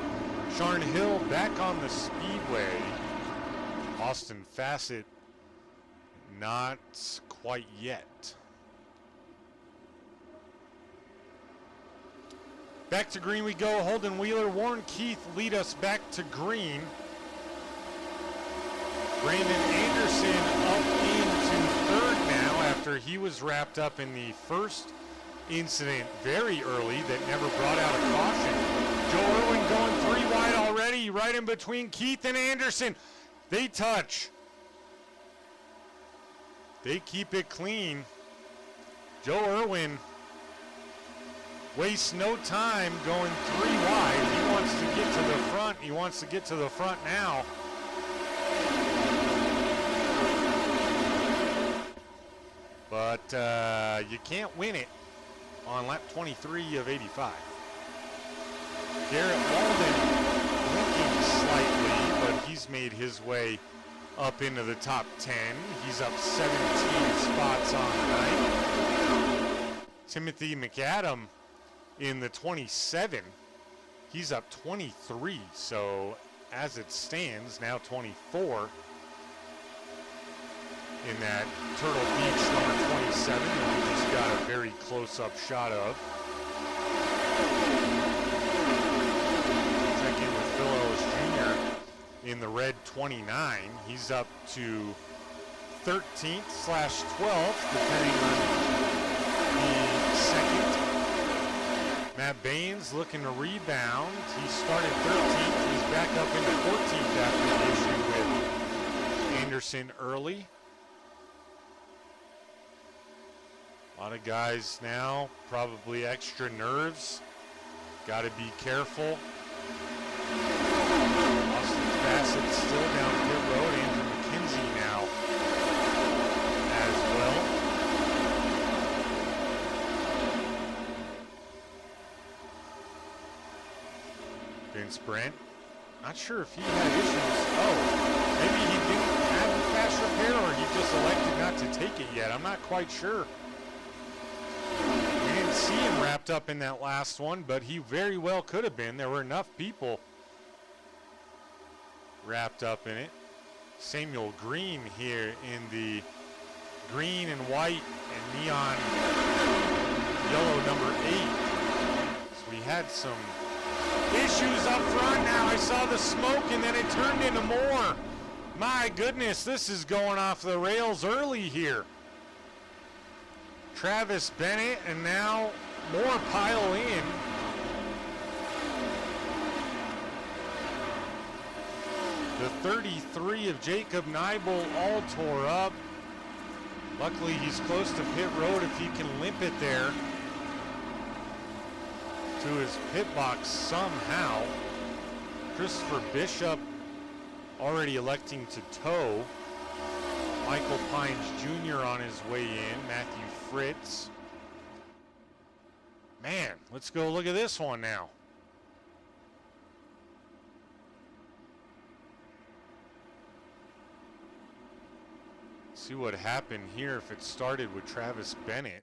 Sharn Hill back on the speedway. Austin Fassett not quite yet. Back to green we go. Holden Wheeler, Warren Keith lead us back to green. Brandon Anderson up into third now after he was wrapped up in the first incident very early that never brought out a caution. Joe Irwin going 3 wide already, right in between Keith and Anderson. They touch. They keep it clean. Joe Irwin wastes no time going 3 wide. He wants to get to the front. He wants to get to the front now. But you can't win it on lap 23 of 85. Garrett Walden blinking slightly, but he's made his way up into the top 10. He's up 17 spots on the night. Timothy McAdam in the 27. He's up 23, so as it stands, now 24 in that Turtle Beach number 27 that we just got a very close-up shot of. Check in with Phil Ellis Jr. in the red 29. He's up to 13th/12th, depending on the second. Matt Baines looking to rebound. He started 13th. He's back up into 14th after the issue with Anderson early. A lot of guys now, probably extra nerves. Got to be careful. Austin Bassett still down pit road. Andrew McKenzie now as well. Vince Brent, not sure if he had issues. Oh, maybe he didn't have the fast repair or he just elected not to take it yet. I'm not quite sure. We didn't see him wrapped up in that last one, but he very well could have been. There were enough people wrapped up in it. Samuel Green here in the green and white and neon yellow number 8. So we had some issues up front now. I saw the smoke and then it turned into more. My goodness, this is going off the rails early here. Travis Bennett, and now more pile in. The 33 of Jacob Neibel all tore up. Luckily, he's close to pit road if he can limp it there to his pit box somehow. Christopher Bishop already electing to tow. Michael Pines Jr. on his way in. Matthew Fritz. Man, let's go look at this one now. See what happened here if it started with Travis Bennett.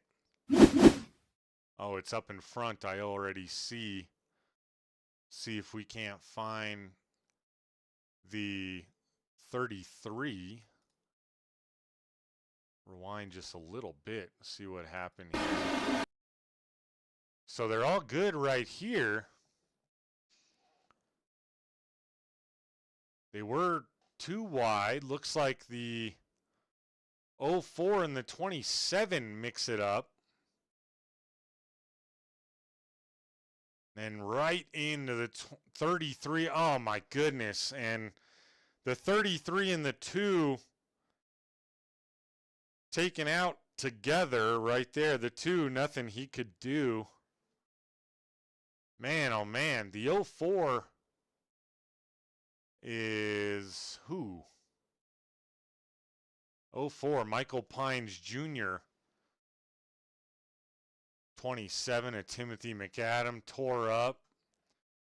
Oh, it's up in front. I already see. See if we can't find the 33. Rewind just a little bit. See what happened here. So they're all good right here. They were too wide. Looks like the 04 and the 27 mix it up. And right into the 33. Oh, my goodness. And the 33 and the 2 taken out together right there. The 2, nothing he could do. Man, oh, man. The 04 is who? 04, Michael Pines Jr. 27, a Timothy McAdam tore up.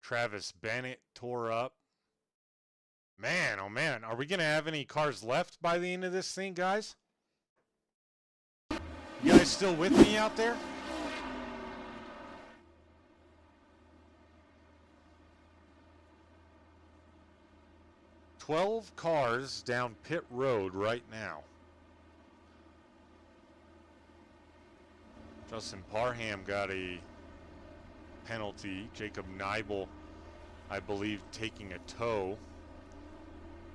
Travis Bennett tore up. Man, oh man, are we going to have any cars left by the end of this thing, guys? You guys still with me out there? $12 cars down pit road right now. Justin Parham got a penalty. Jacob Neibel, I believe, taking a tow.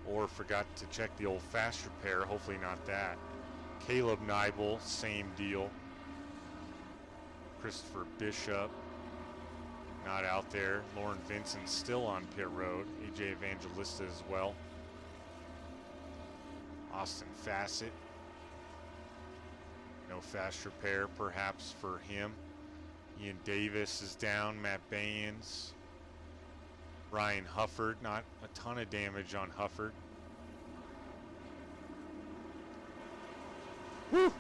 Or forgot to check the old fast repair. Hopefully not that. Caleb Neibel, same deal. Christopher Bishop, not out there. Lauren Vincent still on pit road. AJ Evangelista as well. Austin Fassett. No fast repair perhaps for him. Ian Davis is down. Matt Baynes. Ryan Hufford. Not a ton of damage on Hufford. Woo!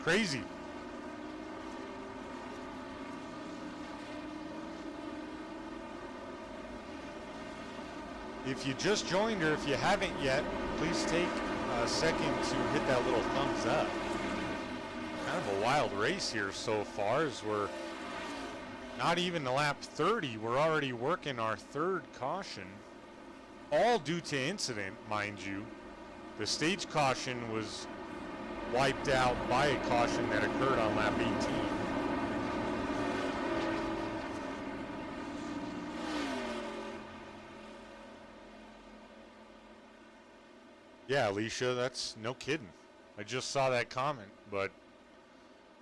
Crazy. If you just joined or if you haven't yet, please take a second to hit that little thumbs up. Kind of a wild race here so far, as we're not even to lap 30. We're already working our third caution, all due to incident, mind you. The stage caution was wiped out by a caution that occurred on lap 18. Yeah, Alicia, that's no kidding. I just saw that comment, but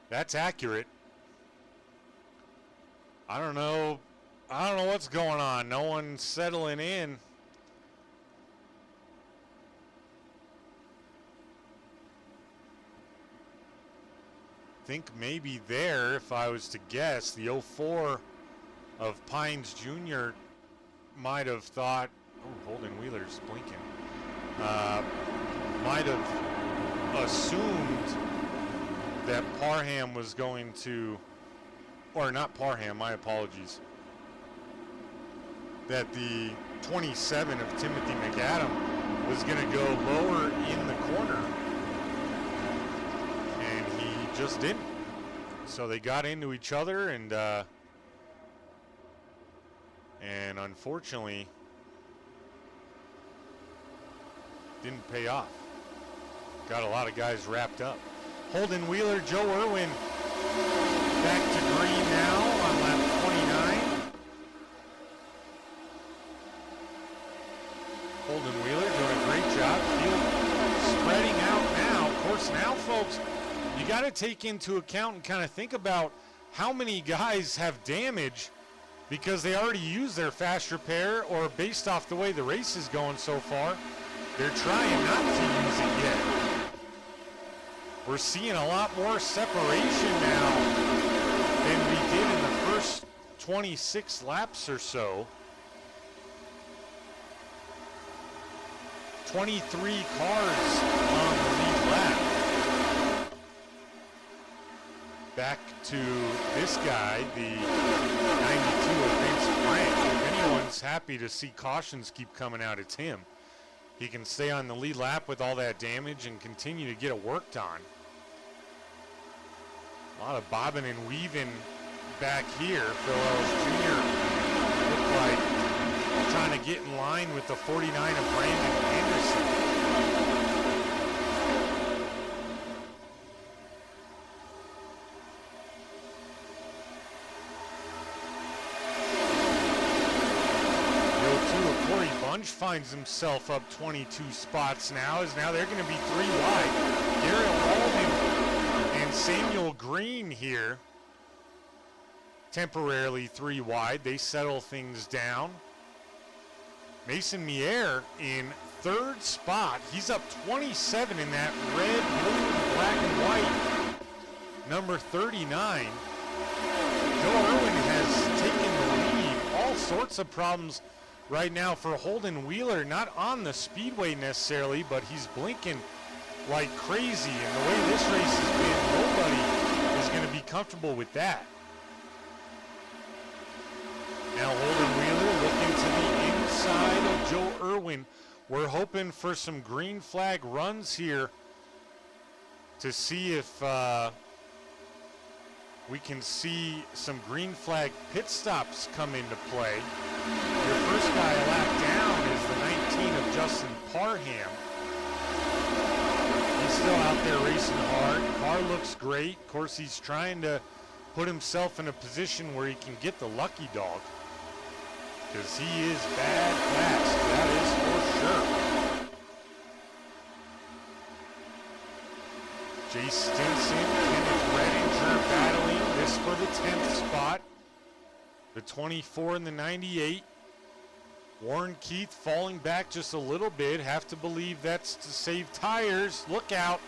that's accurate. I don't know what's going on. No one's settling in. Think maybe there, if I was to guess, the 04 of Pines Jr. might have thought, oh, Holden Wheeler's blinking. Might have assumed that Parham was going to, or not Parham, my apologies, that the 27 of Timothy McAdam was going to go lower in the corner, and he just didn't. So they got into each other, and unfortunately didn't pay off. Got a lot of guys wrapped up. Holden Wheeler, Joe Irwin back to green now on lap 29. Holden Wheeler doing a great job. Field spreading out now. Of course, now, folks, you got to take into account and kind of think about how many guys have damage because they already used their fast repair, or based off the way the race is going so far, they're trying not to use it yet. We're seeing a lot more separation now than we did in the first 26 laps or so. 23 cars on the lead lap. Back to this guy, the 92 of Vince Frank. If anyone's happy to see cautions keep coming out, it's him. He can stay on the lead lap with all that damage and continue to get it worked on. A lot of bobbing and weaving back here. Phil Ellis Jr. looked like trying to get in line with the 49 of Brandon Anderson. Finds himself up 22 spots now, as now they're going to be 3 wide. Garrett Walden and Samuel Green here temporarily 3 wide. They settle things down. Mason Mier in 3rd spot. He's up 27 in that red, blue, black, and white. Number 39. Joe Irwin has taken the lead. All sorts of problems right now for Holden Wheeler, not on the speedway necessarily, but he's blinking like crazy. And the way this race has been, nobody is going to be comfortable with that. Now Holden Wheeler looking to the inside of Joe Irwin. We're hoping for some green flag runs here to see if we can see some green flag pit stops come into play. Your first guy a lap down is the 19 of Justin Parham. He's still out there racing hard. Car looks great. Of course, he's trying to put himself in a position where he can get the lucky dog, because he is bad fast, that is for sure. Jay Stinson, Kenneth Redinger battling this for the 10th spot. The 24 and the 98. Warren Keith falling back just a little bit. Have to believe that's to save tires. Look out.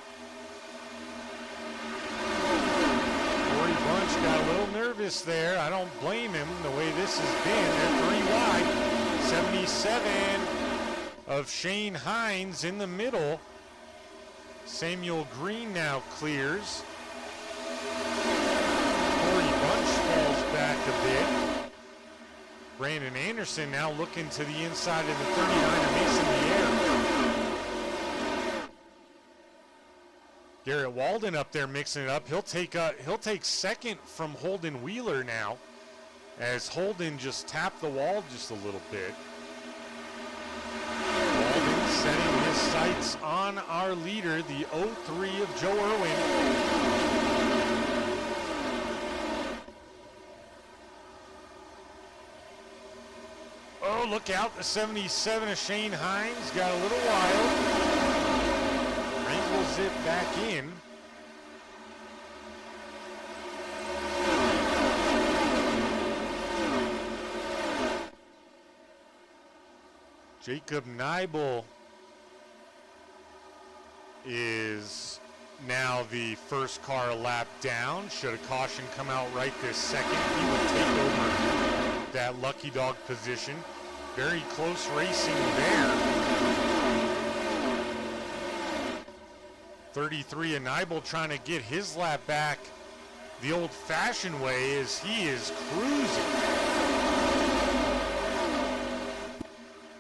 Corey Bunch got a little nervous there. I don't blame him the way this has been. They're 3 wide. 77 of Shane Hines in the middle. Samuel Green now clears. Corey Bunch falls back a bit. Brandon Anderson now looking to the inside of the 39 of Mason Mier. Garrett Walden up there mixing it up. He'll take second from Holden Wheeler now, as Holden just tapped the wall just a little bit. Walden setting his sights on our leader, the 03 of Joe Irwin. Oh, look out, the 77 of Shane Hines got a little wild. Wrinkles it back in. Jacob Neibel is now the first car a lap down. Should a caution come out right this second, he would take over that lucky dog position. Very close racing there. 33 of Neibel trying to get his lap back the old-fashioned way as he is cruising.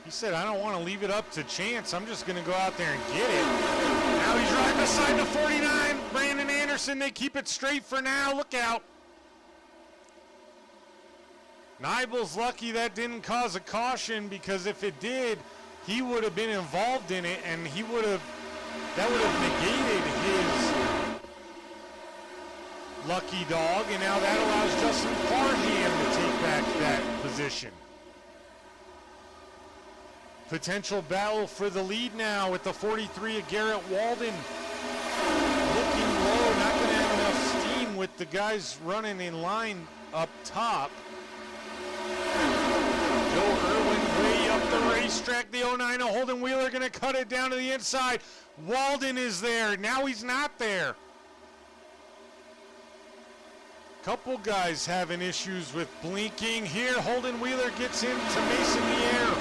He said, I don't want to leave it up to chance. I'm just going to go out there and get it. Now he's right beside the 49. Brandon Anderson, they keep it straight for now. Look out. Neibel's lucky that didn't cause a caution, because if it did, he would have been involved in it, and that would have negated his lucky dog, and now that allows Justin Parham to take back that position. Potential battle for the lead now with the 43 of Garrett Walden. Looking low, not going to have enough steam with the guys running in line up top. Joe Irwin way up the racetrack. The 09 of Holden Wheeler going to cut it down to the inside. Walden is there. Now he's not there. Couple guys having issues with blinking here. Holden Wheeler gets into Mason Mier.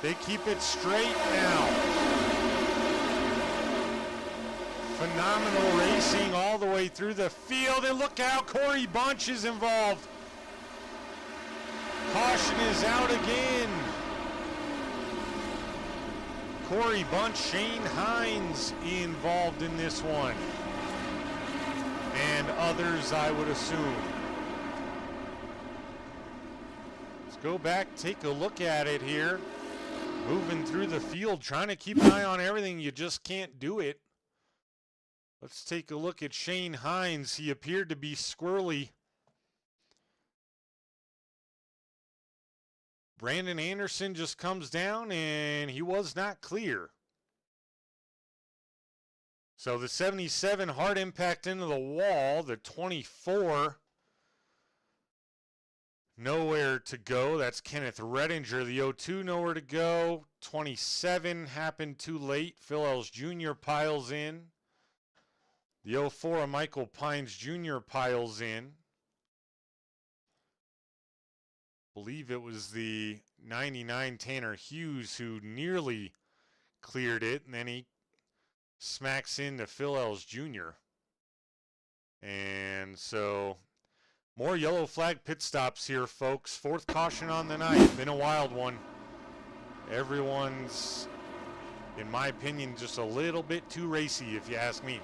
They keep it straight now. Phenomenal racing all the way through the field. And look out, Corey Bunch is involved. Caution is out again. Corey Bunch, Shane Hines involved in this one. and others, I would assume. Let's go back, take a look at it here. Moving through the field, trying to keep an eye on everything. You just can't do it. Let's take a look at Shane Hines. He appeared to be squirrely. Brandon Anderson just comes down, and he was not clear. So the 77, hard impact into the wall. The 24, nowhere to go. That's Kenneth Redinger. The 02, nowhere to go. 27 happened too late. Phil Ells Jr. piles in. The 04, Michael Pines Jr. piles in. Believe it was the 99 Tanner Hughes who nearly cleared it, and then he smacks into Phil Ells Jr. And so more yellow flag pit stops here, folks. Fourth caution on the night. Been a wild one. Everyone's, in my opinion, just a little bit too racy, if you ask me.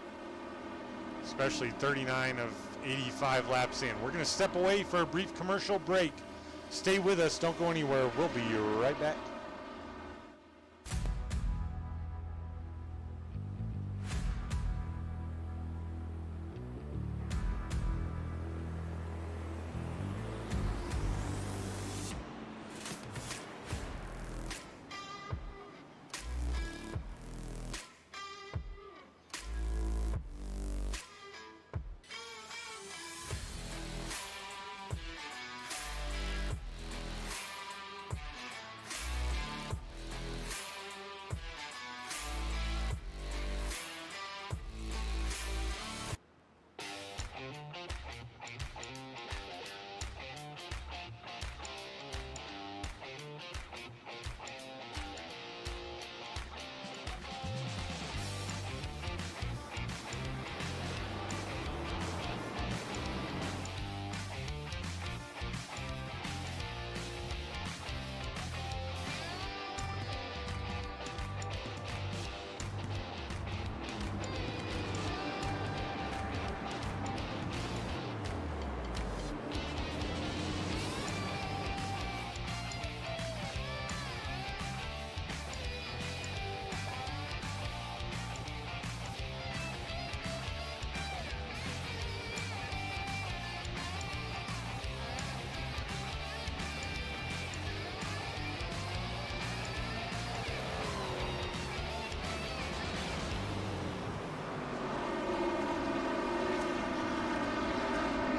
Especially 39 of 85 laps in. We're going to step away for a brief commercial break. Stay with us. Don't go anywhere. We'll be right back.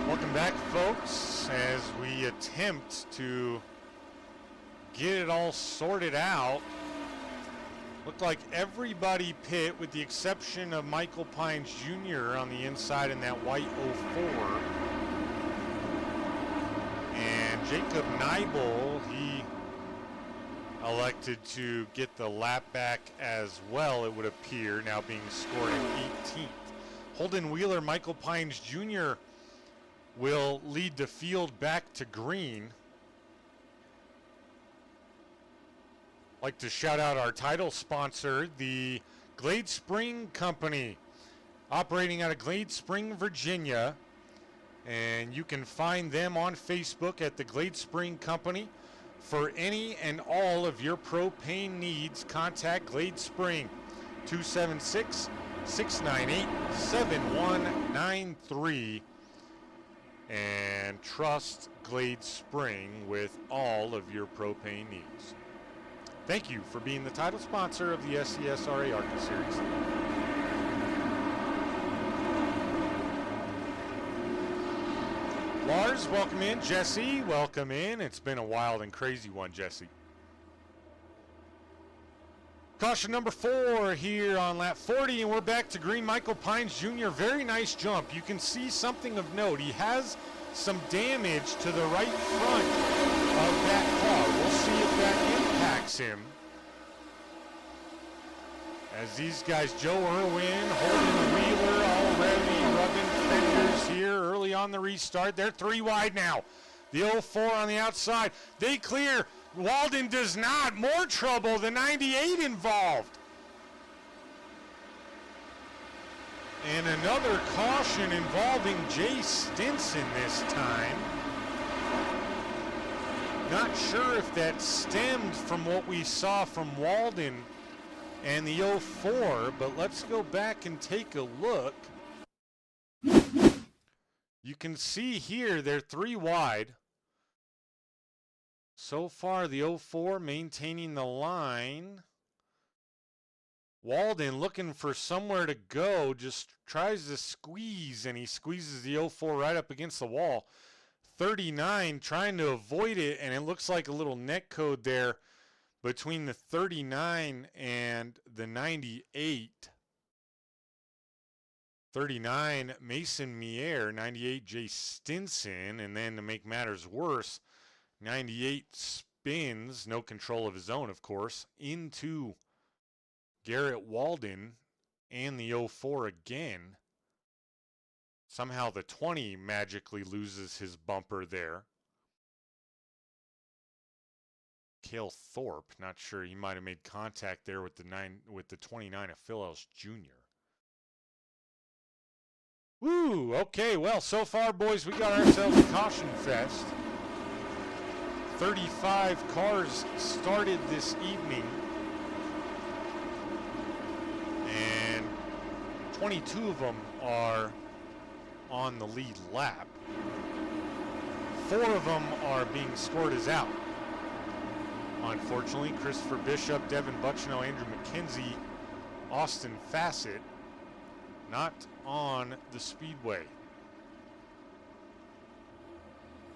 Welcome back, folks, as we attempt to get it all sorted out. Looked like everybody pit with the exception of Michael Pines Jr. on the inside in that white 04. And Jacob Neibel, he elected to get the lap back as well, it would appear, now being scored at 18th. Holden Wheeler, Michael Pines Jr. will lead the field back to green. Like to shout out our title sponsor, the Glade Spring Company, operating out of Glade Spring, Virginia. And you can find them on Facebook at the Glade Spring Company. For any and all of your propane needs, contact Glade Spring, 276-698-7193. And trust Glade Spring with all of your propane needs. Thank you for being the title sponsor of the SCSRA ARCA Series. Lars, welcome in. Jesse, welcome in. It's been a wild and crazy one, Jesse. Caution number 4 here on lap 40, and we're back to green. Michael Pines Jr., very nice jump. You can see something of note. He has some damage to the right front of that car. We'll see if that impacts him. As these guys, Joe Irwin, Holden Wheeler, already rubbing fenders here early on the restart. They're 3 wide now. The 04 on the outside. They clear. Walden does not. More trouble. The 98 involved. And another caution involving Jay Stinson this time. Not sure if that stemmed from what we saw from Walden and the 04, but let's go back and take a look. You can see here they're 3 wide. So far the 04 maintaining the line. Walden looking for somewhere to go, just tries to squeeze, and he squeezes the 04 right up against the wall. 39 trying to avoid it, and it looks like a little net code there between the 39 and the 98. 39 Mason Mier, 98 Jay Stinson, and then to make matters worse, 98 spins, no control of his own, of course, into Garrett Walden and the 04 again. Somehow the 20 magically loses his bumper there. Cale Thorpe, not sure, he might have made contact there with the 29 of Phil Ellis Jr. Woo, okay, well, so far, boys, we got ourselves a caution fest. 35 cars started this evening. And 22 of them are on the lead lap. 4 of them are being scored as out. Unfortunately, Christopher Bishop, Devin Buchno, Andrew McKenzie, Austin Fassett, not on the speedway.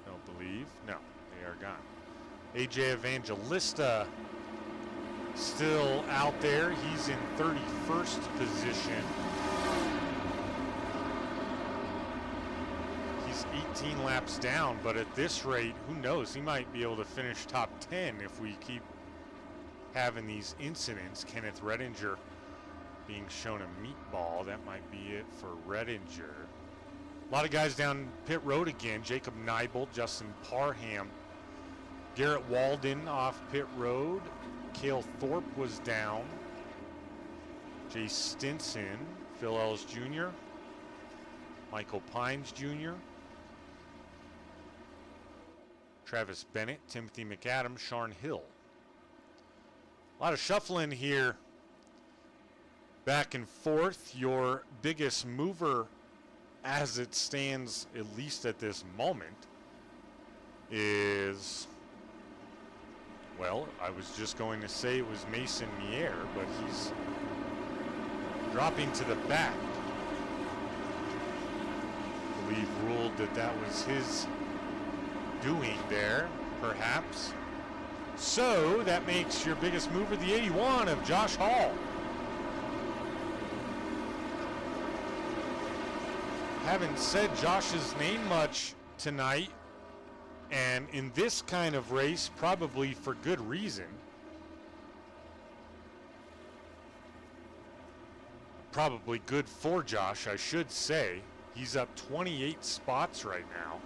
Don't believe. No, they are gone. AJ Evangelista still out there. He's in 31st position. He's 18 laps down, but at this rate, who knows? He might be able to finish top 10 if we keep having these incidents. Kenneth Redinger being shown a meatball. That might be it for Redinger. A lot of guys down pit road again. Jacob Neibel, Justin Parham, Garrett Walden off pit road. Cale Thorpe was down. Jay Stinson, Phil Ellis Jr., Michael Pines Jr., Travis Bennett, Timothy McAdams, Sharn Hill. A lot of shuffling here. Back and forth. Your biggest mover, as it stands, at least at this moment, is, well, I was just going to say it was Mason Mier, but he's dropping to the back. I believe ruled that that was his doing there, perhaps. So that makes your biggest mover the 81 of Josh Hall. Haven't said Josh's name much tonight, and in this kind of race, probably for good reason. Probably good for Josh, I should say. He's up 28 spots right now.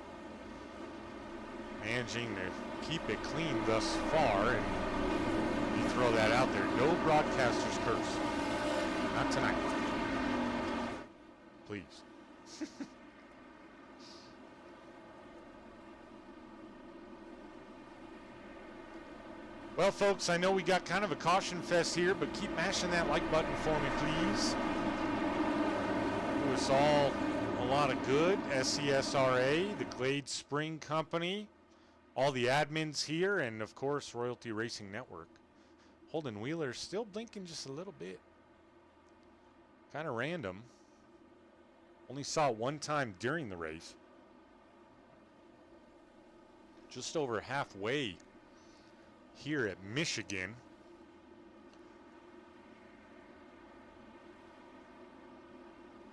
Managing to keep it clean thus far, and you throw that out there. No broadcaster's curse. Not tonight. Please. Well, folks, I know we got kind of a caution fest here, but keep mashing that like button for me, please. It was all a lot of good. SCSRA, the Glade Spring Company, all the admins here, and of course, Royalty Racing Network. Holden Wheeler still blinking just a little bit. Kind of random. Only saw it one time during the race. Just over halfway here at Michigan.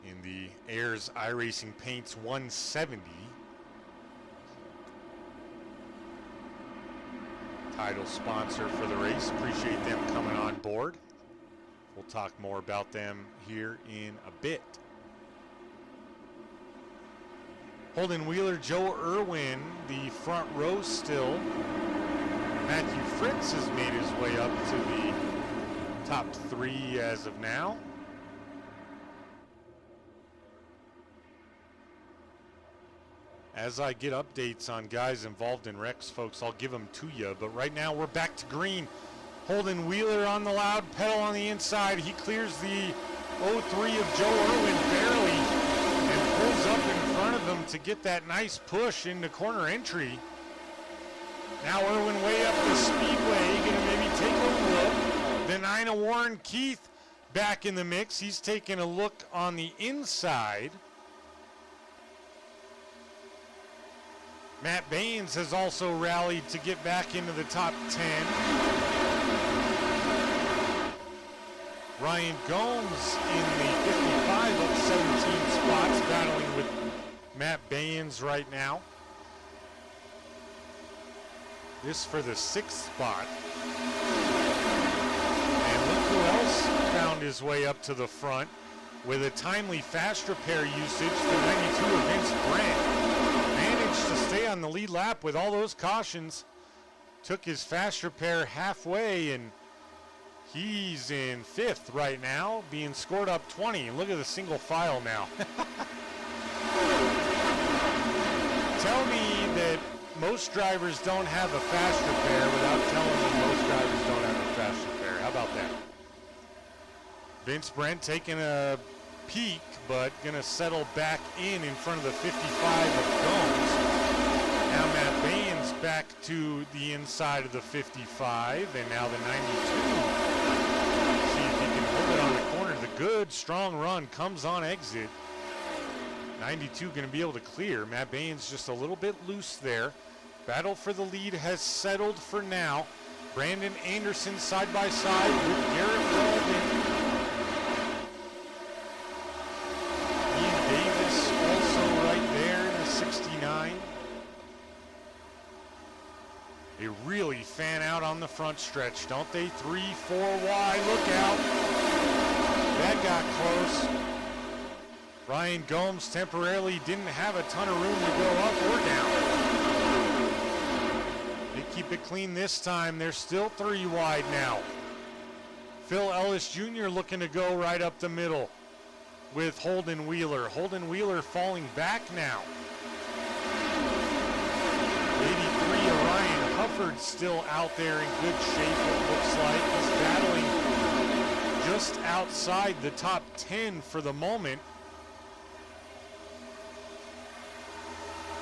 In the Ayers Iracing Paints 170. Title sponsor for the race. Appreciate them coming on board. We'll talk more about them here in a bit. Holden Wheeler, Joe Irwin, the front row still. Matthew Fritz has made his way up to the top 3 as of now. As I get updates on guys involved in wrecks, folks, I'll give them to you. But right now we're back to green. Holden Wheeler on the loud pedal on the inside. He clears the 03 of Joe Irwin barely and pulls up in front of him to get that nice push into corner entry. Now Irwin way up the speedway, gonna maybe take a look. The 9 of Warren Keith back in the mix. He's taking a look on the inside. Matt Baines has also rallied to get back into the top 10. Ryan Gomes in the 55 up 17 spots, battling with Matt Baines right now. This for the 6th spot. And look who else found his way up to the front with a timely fast repair usage. The 92 of Vince Brent managed to stay on the lead lap with all those cautions. Took his fast repair halfway, and he's in 5th right now, being scored up 20. Look at the single file now. Tell me that most drivers don't have a fast repair without telling me most drivers don't have a fast repair. How about that? Vince Brent taking a peek, but gonna settle back in front of the 55 of Gomes. Now Matt Baines back to the inside of the 55, and now the 92. See if he can hold it on the corner. The good, strong run comes on exit. 92 gonna be able to clear. Matt Baines just a little bit loose there. Battle for the lead has settled for now. Brandon Anderson side by side with Garrett Walden. Ian Davis also right there in the 69. They really fan out on the front stretch, don't they? 3, 4 wide, look out. That got close. Ryan Gomes temporarily didn't have a ton of room to go up or down. They keep it clean this time. They're still 3 wide now. Phil Ellis Jr. looking to go right up the middle with Holden Wheeler. Holden Wheeler falling back now. 83 Orion Hufford still out there in good shape, it looks like. He's battling just outside the top 10 for the moment.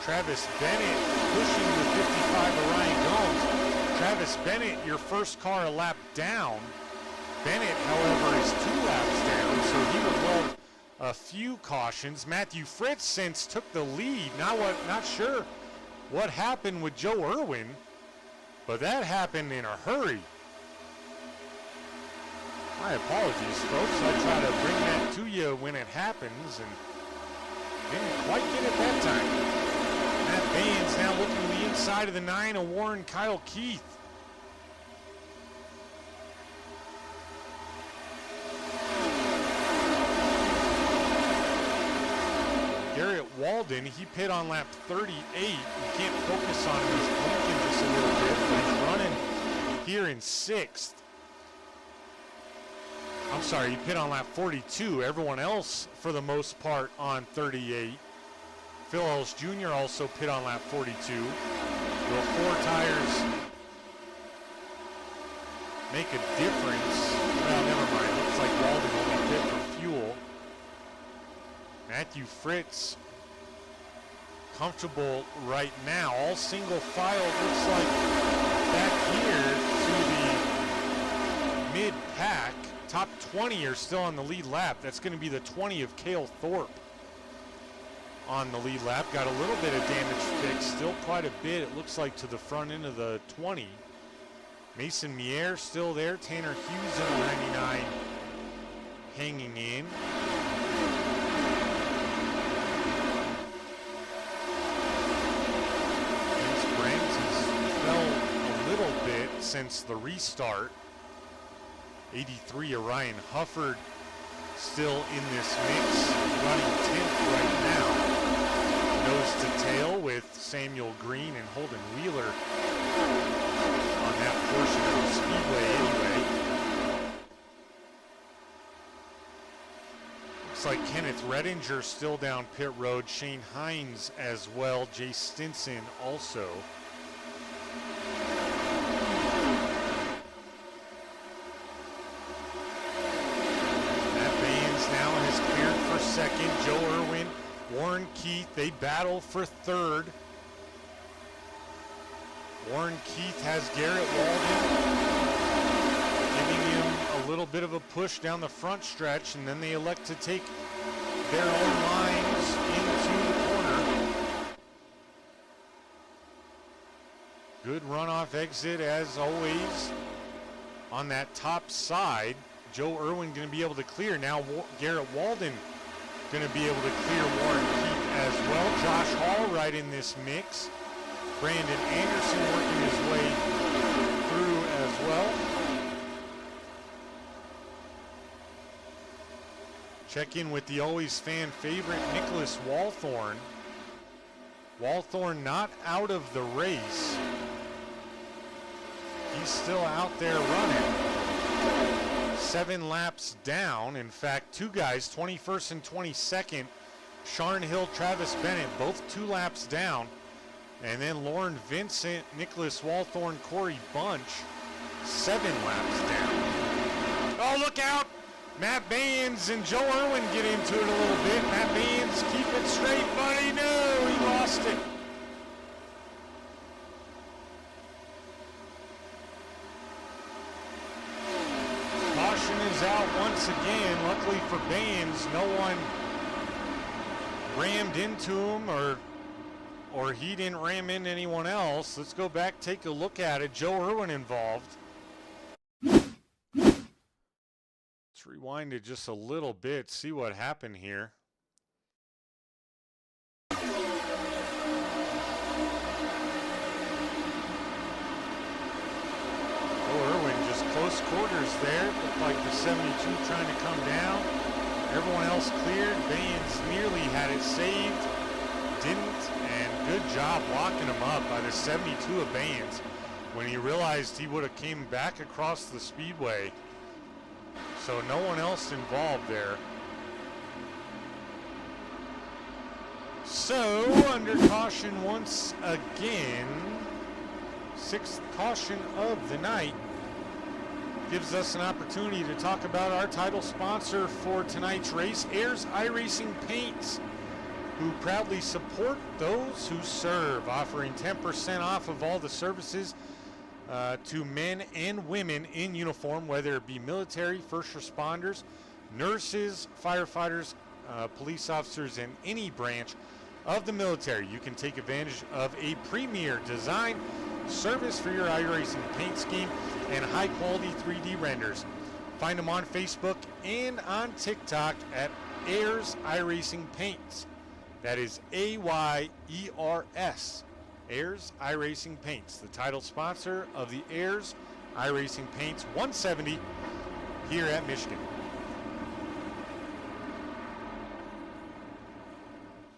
Travis Bennett pushing the 55 Orion Gomes. Travis Bennett, your first car a lap down. Bennett, however, is 2 laps down, so he would love a few cautions. Matthew Fritz since took the lead. Not sure what happened with Joe Irwin, but that happened in a hurry. My apologies, folks. I try to bring that to you when it happens, and didn't quite get it that time. Matt Baines now looking to the inside of the 9 of Warren Kyle Keith. Garrett Walden, he pit on lap 38. You can't focus on him. He's blinking just a little bit, but he's running here in 6th. I'm sorry, he pit on lap 42. Everyone else, for the most part, on 38. Phil Ellis Jr. also pit on lap 42. Will 4 tires make a difference? Well, never mind. Looks like Walden only pit for fuel. Matthew Fritz comfortable right now. All single file, looks like back here to the mid-pack. Top 20 are still on the lead lap. That's going to be the 20 of Cale Thorpe on the lead lap. Got a little bit of damage fixed, still quite a bit, it looks like, to the front end of the 20. Mason Mier still there. Tanner Hughes in the 99 hanging in. Vince Brent has fell a little bit since the restart. 83 Orion Hufford still in this mix, running 10th right now. Nose to tail with Samuel Green and Holden Wheeler on that portion of the speedway anyway. Looks like Kenneth Redinger still down pit road. Shane Hines as well. Jay Stinson also. Matt Baines now has cleared for second. Joe Irwin, Warren Keith, they battle for third. Warren Keith has Garrett Walden, giving him a little bit of a push down the front stretch, and then they elect to take their own lines into the corner. Good runoff exit as always on that top side. Joe Irwin going to be able to clear. Now Garrett Walden going to be able to clear Warren Keith as well. Josh Hall right in this mix. Brandon Anderson working his way through as well. Check in with the always fan favorite Nicholas Walthorn. Walthorn not out of the race. He's still out there running. 7 laps down. In fact, 2 guys, 21st and 22nd. Sharn Hill, Travis Bennett, both 2 laps down. And then Lauren Vincent, Nicholas Walthorn, Corey Bunch, 7 laps down. Oh, look out! Matt Baines and Joe Irwin get into it a little bit. Matt Baines, keep it straight, buddy. No, he lost it. Caution is out once again. Luckily for Baines, no one rammed into him or he didn't ram into anyone else. Let's go back, take a look at it. Joe Irwin involved. Let's rewind it just a little bit, see what happened here. Joe Irwin just close quarters there. Looked like the 72 trying to come down. Everyone else cleared. Baines nearly had it saved. Didn't, and good job locking him up by the 72 of Baines when he realized he would have came back across the speedway. So no one else involved there. So under caution once again, 6th caution of the night, gives us an opportunity to talk about our title sponsor for tonight's race, Ayers Iracing Paints, who proudly support those who serve, offering 10% off of all the services to men and women in uniform, whether it be military, first responders, nurses, firefighters, police officers in any branch of the military. You can take advantage of a premier design service for your iRacing paint scheme and high quality 3D renders. Find them on Facebook and on TikTok at Ayers iRacing Paints. That is A-Y-E-R-S. Ayers iRacing Paints, the title sponsor of the Ayers iRacing Paints 170 here at Michigan.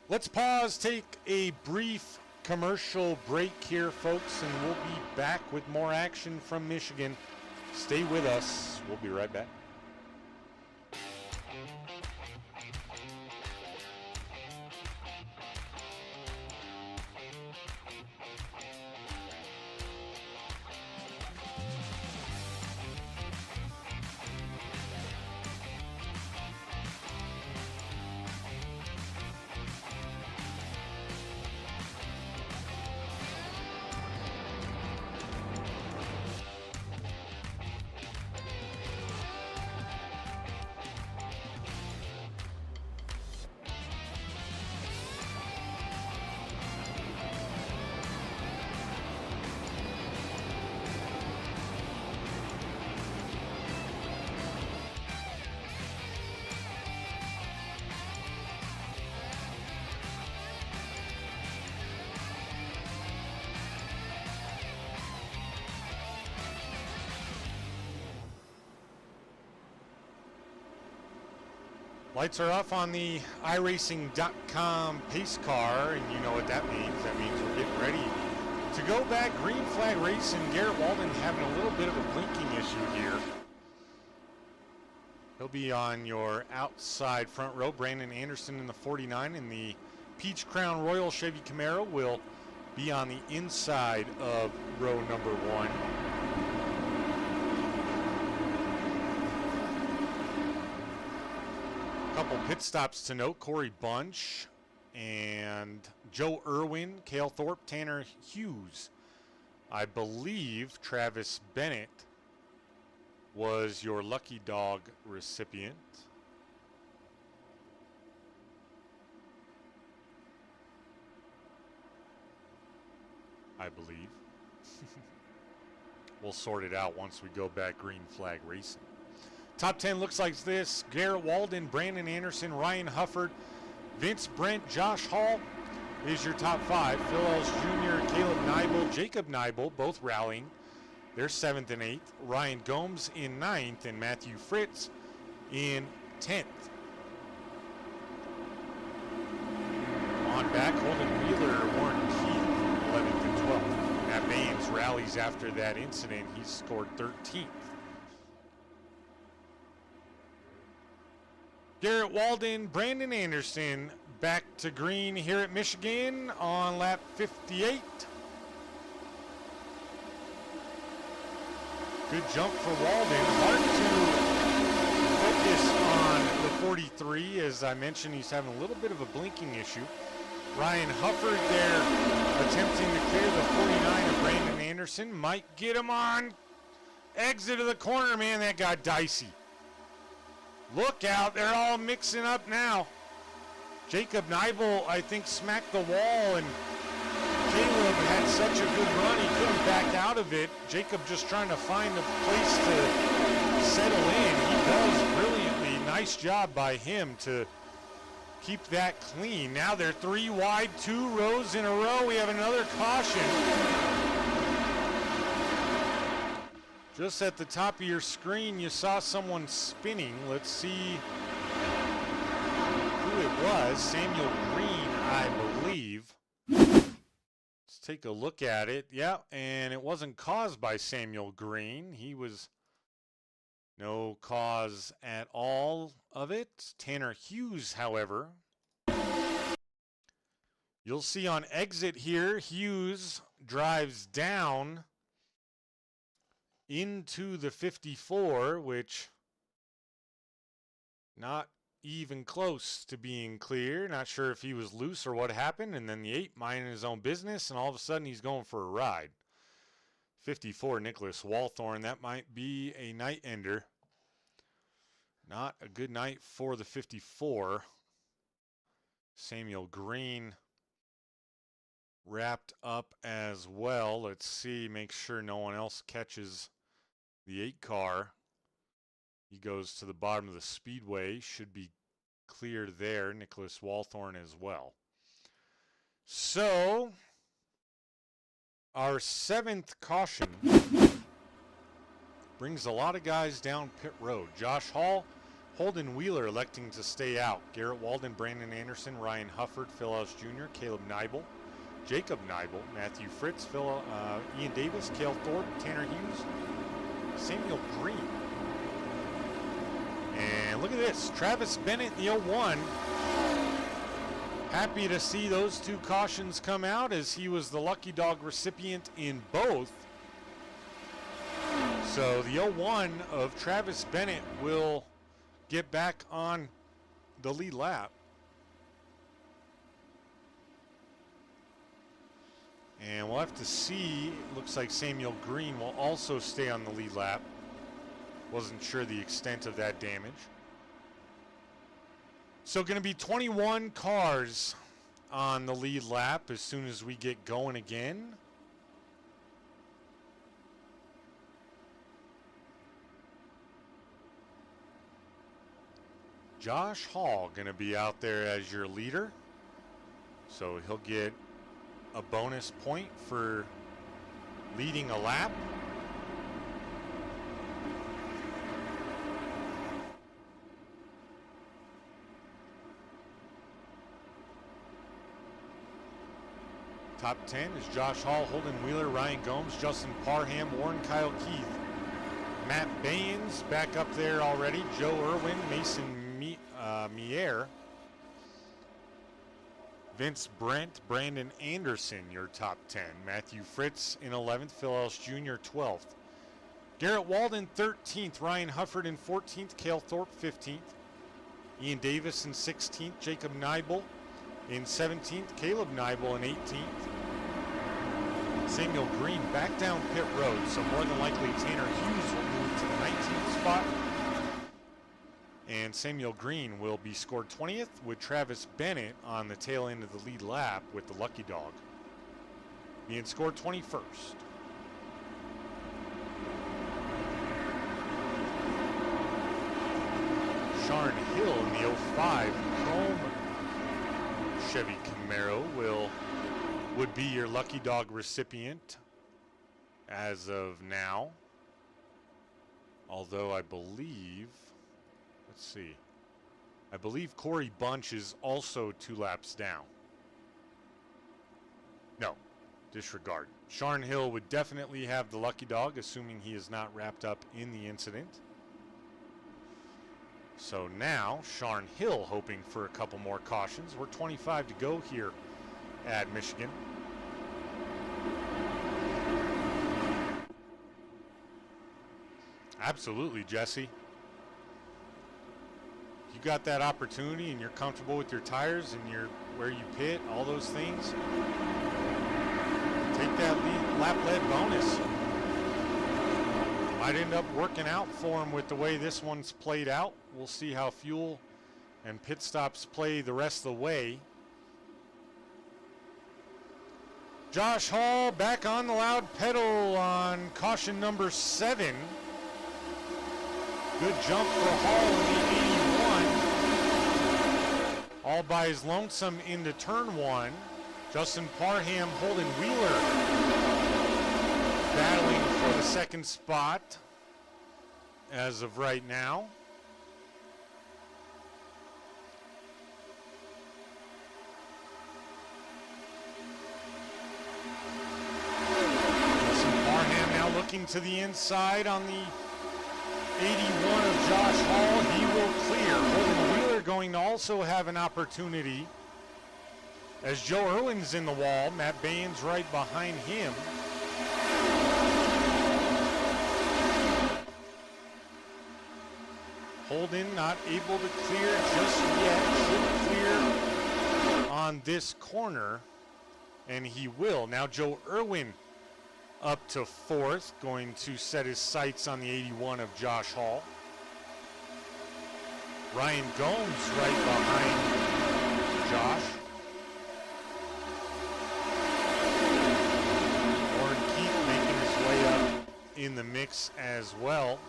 Let's pause, take a brief commercial break here, folks, and we'll be back with more action from Michigan. Stay with us. We'll be right back. Lights are off on the iRacing.com pace car, and you know what that means. That means we're getting ready to go back. Green flag racing. Garrett Walden having a little bit of a blinking issue here. He'll be on your outside front row. Brandon Anderson in the 49 in the Peach Crown Royal Chevy Camaro will be on the inside of row number 1. Couple pit stops to note. Corey Bunch and Joe Irwin, Cale Thorpe, Tanner Hughes. I believe Travis Bennett was your lucky dog recipient. I believe. We'll sort it out once we go back green flag racing. Top 10 looks like this. Garrett Walden, Brandon Anderson, Ryan Hufford, Vince Brent, Josh Hall is your top 5. Phil Ellis Jr., Caleb Nibel, Jacob Nibel, both rallying. They're 7th and 8th. Ryan Gomes in 9th and Matthew Fritz in 10th. On back, Holden Wheeler, Warren Keith, 11th and 12th. Matt Baines rallies after that incident. He scored 13th. Garrett Walden, Brandon Anderson back to green here at Michigan on lap 58. Good jump for Walden. Hard to focus on the 43. As I mentioned, he's having a little bit of a blinking issue. Ryan Hufford there attempting to clear the 49 of Brandon Anderson. Might get him on exit of the corner. Man, that got dicey. Look out, they're all mixing up now. Jacob Nibel, I think, smacked the wall, and Caleb had such a good run, he couldn't back out of it. Jacob just trying to find a place to settle in. He does brilliantly. Nice job by him to keep that clean. Now they're 3 wide, 2 rows in a row. We have another caution. Just at the top of your screen, you saw someone spinning. Let's see who it was. Samuel Green, I believe. Let's take a look at it. Yeah, and it wasn't caused by Samuel Green. He was no cause at all of it. Tanner Hughes, however. You'll see on exit here, Hughes drives down into the 54, which not even close to being clear. Not sure if he was loose or what happened. And then the 8 minding his own business, and all of a sudden he's going for a ride. 54, Nicholas Walthorn. That might be a night ender. Not a good night for the 54. Samuel Green wrapped up as well. Let's see, make sure no one else catches the 8 car. He goes to the bottom of the speedway. Should be clear there. Nicholas Walthorn as well. So, our 7th caution brings a lot of guys down pit road. Josh Hall, Holden Wheeler electing to stay out. Garrett Walden, Brandon Anderson, Ryan Hufford, Phil Ellis Jr., Caleb Nibel, Jacob Nibel, Matthew Fritz, Ian Davis, Cale Thorpe, Tanner Hughes, Samuel Green. And look at this, Travis Bennett in the 01. Happy to see those 2 cautions come out, as he was the lucky dog recipient in both. So the 01 of Travis Bennett will get back on the lead lap. And we'll have to see. It looks like Samuel Green will also stay on the lead lap. Wasn't sure the extent of that damage. So going to be 21 cars on the lead lap as soon as we get going again. Josh Hall going to be out there as your leader. So he'll get a bonus point for leading a lap. Top 10 is Josh Hall, Holden Wheeler, Ryan Gomes, Justin Parham, Warren Kyle Keith, Matt Baines back up there already. Joe Irwin, Mason Mier. Vince Brent, Brandon Anderson, your top 10. Matthew Fritz in 11th, Phil Ellis Jr. 12th. Garrett Walden 13th, Ryan Hufford in 14th, Cale Thorpe 15th. Ian Davis in 16th, Jacob Neibel in 17th, Caleb Neibel in 18th. Samuel Green back down pit road, so more than likely Tanner Hughes will move to the 19th spot. And Samuel Green will be scored 20th with Travis Bennett on the tail end of the lead lap with the Lucky Dog being scored 21st. Sharn Hill in the 05 Chrome Chevy Camaro would be your Lucky Dog recipient as of now. Although I believe, let's see, I believe Corey Bunch is also 2 laps down. No, disregard. Sharn Hill would definitely have the Lucky Dog, assuming he is not wrapped up in the incident. So now, Sharn Hill hoping for a couple more cautions. We're 25 to go here at Michigan. Absolutely, Jesse. You got that opportunity and you're comfortable with your tires and where you pit, all those things. Take that lap lead bonus. Might end up working out for him with the way this one's played out. We'll see how fuel and pit stops play the rest of the way. Josh Hall back on the loud pedal on caution number 7. Good jump for Hall in the 81. All by his lonesome into turn 1. Justin Parham, Holden Wheeler battling for the second spot as of right now. Justin Parham now looking to the inside on the 81 of Josh Hall. He will clear. Holden Wheeler going to also have an opportunity as Joe Irwin's in the wall. Matt Baines right behind him. Holden not able to clear just yet. Should clear on this corner, and he will. Now Joe Irwin up to 4th, going to set his sights on the 81 of Josh Hall. Ryan Gomes right behind Josh. Warren Keith making his way up in the mix as well.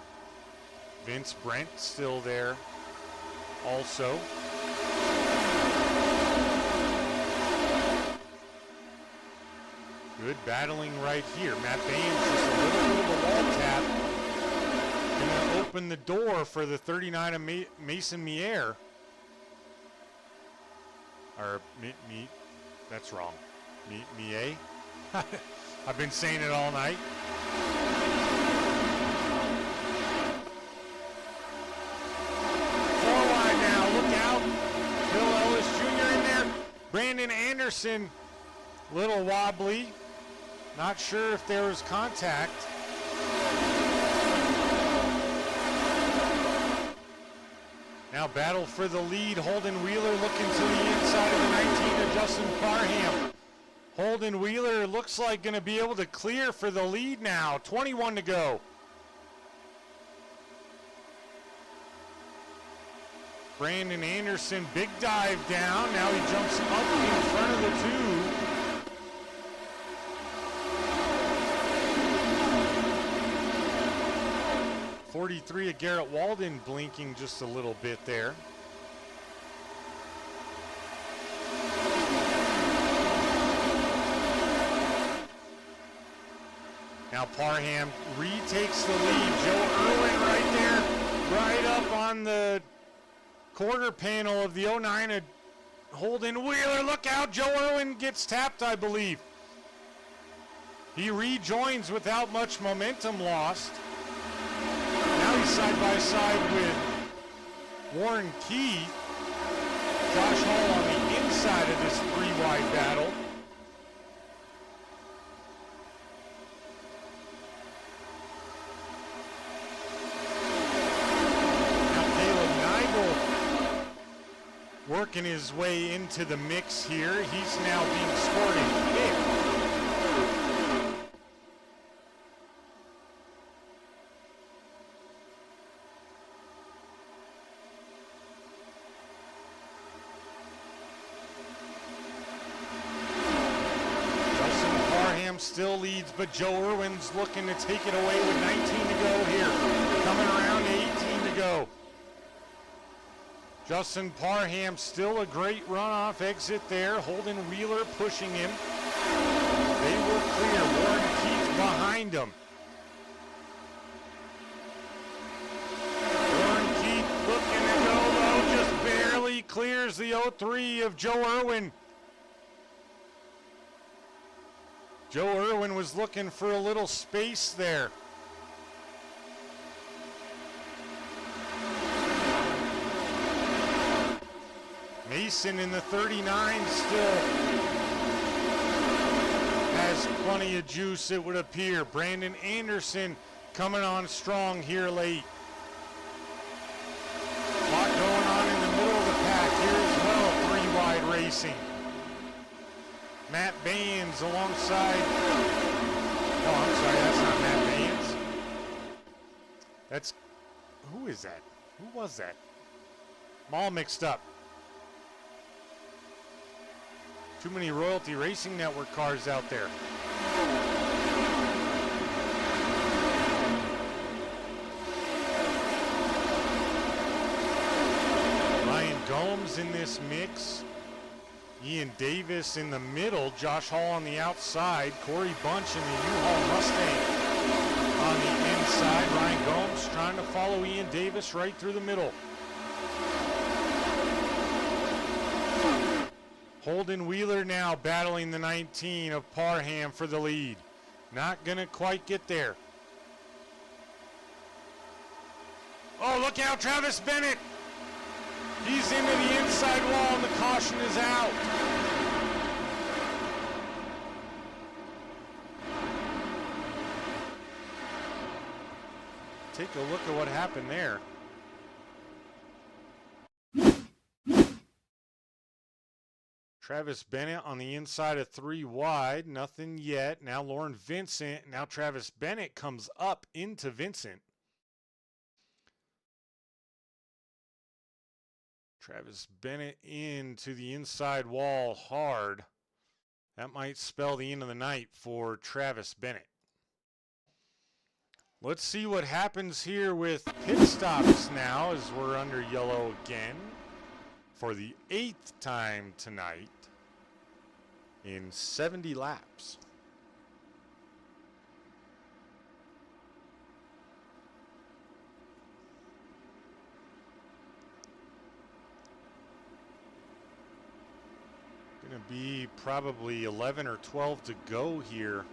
Vince Brent still there also. Good battling right here. Matt Baines just a little bit of a wall tap. Gonna open the door for the 39 of Mason Mier. Or that's wrong. Mier? I've been saying it all night. Four wide now, look out. Phil Ellis Jr. in there. Brandon Anderson, little wobbly. Not sure if there was contact. Now battle for the lead. Holden Wheeler looking to the inside of the 19 of Justin Parham. Holden Wheeler looks like going to be able to clear for the lead now. 21 to go. Brandon Anderson, big dive down. Now he jumps up in front of the 2. 43 of Garrett Walden blinking just a little bit there. Now Parham retakes the lead. Joe Irwin right there, right up on the quarter panel of the 09 of Holden Wheeler. Look out, Joe Irwin gets tapped, I believe. He rejoins without much momentum lost. place side by side with Warren Keith. Josh Hall on the inside of this 3-wide battle. Working his way into the mix here. He's now being scored in fifth. Justin Parham still leads, but Joe Irwin's looking to take it away with 19 to go here. Coming around to 18 to go. Justin Parham still a great runoff exit there. Holden Wheeler pushing him. They were clear. Warren Keith behind him. Warren Keith looking to go low. Just barely clears the 03 of Joe Irwin. Joe Irwin was looking for a little space there. Mason in the 39 still has plenty of juice, it would appear. Brandon Anderson coming on strong here late. A lot going on in the middle of the pack here as well. 3-wide racing. Matt Baines alongside. Oh, I'm sorry, that's not Matt Baines. That's, who is that? Who was that? I'm all mixed up. Too many Royalty Racing Network cars out there. Ryan Gomes in this mix. Ian Davis in the middle. Josh Hall on the outside. Corey Bunch in the U-Haul Mustang on the inside. Ryan Gomes trying to follow Ian Davis right through the middle. Holden Wheeler now battling the 19 of Parham for the lead. Not gonna quite get there. Oh, look out, Travis Bennett. He's into the inside wall and the caution is out. Take a look at what happened there. Travis Bennett on the inside of 3 wide, nothing yet. Now Lauren Vincent, now Travis Bennett comes up into Vincent. Travis Bennett into the inside wall hard. That might spell the end of the night for Travis Bennett. Let's see what happens here with pit stops now as we're under yellow again for the 8th time tonight in 70 laps. Gonna be probably 11 or 12 to go here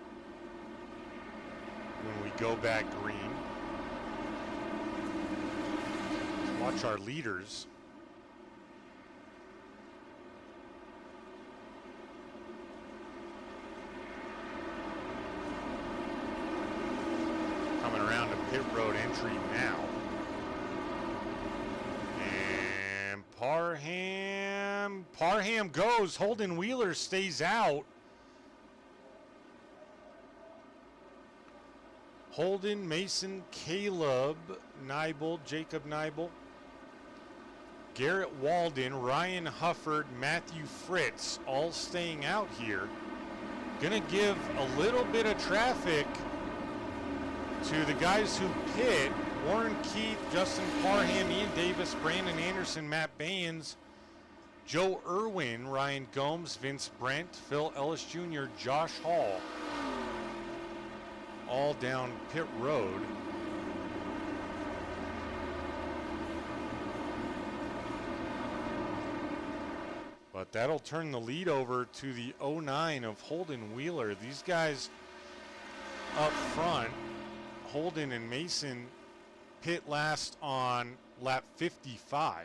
when we go back green. Let's watch our leaders. Coming around to pit road entry now. And Parham goes. Holden Wheeler stays out. Holden, Mason, Caleb, Nibel, Jacob Nibel, Garrett Walden, Ryan Hufford, Matthew Fritz, all staying out here. Gonna give a little bit of traffic to the guys who pit. Warren Keith, Justin Parham, Ian Davis, Brandon Anderson, Matt Baines, Joe Irwin, Ryan Gomes, Vince Brent, Phil Ellis Jr., Josh Hall, all down pit road. But that'll turn the lead over to the 09 of Holden Wheeler. These guys up front, Holden and Mason pit last on lap 55.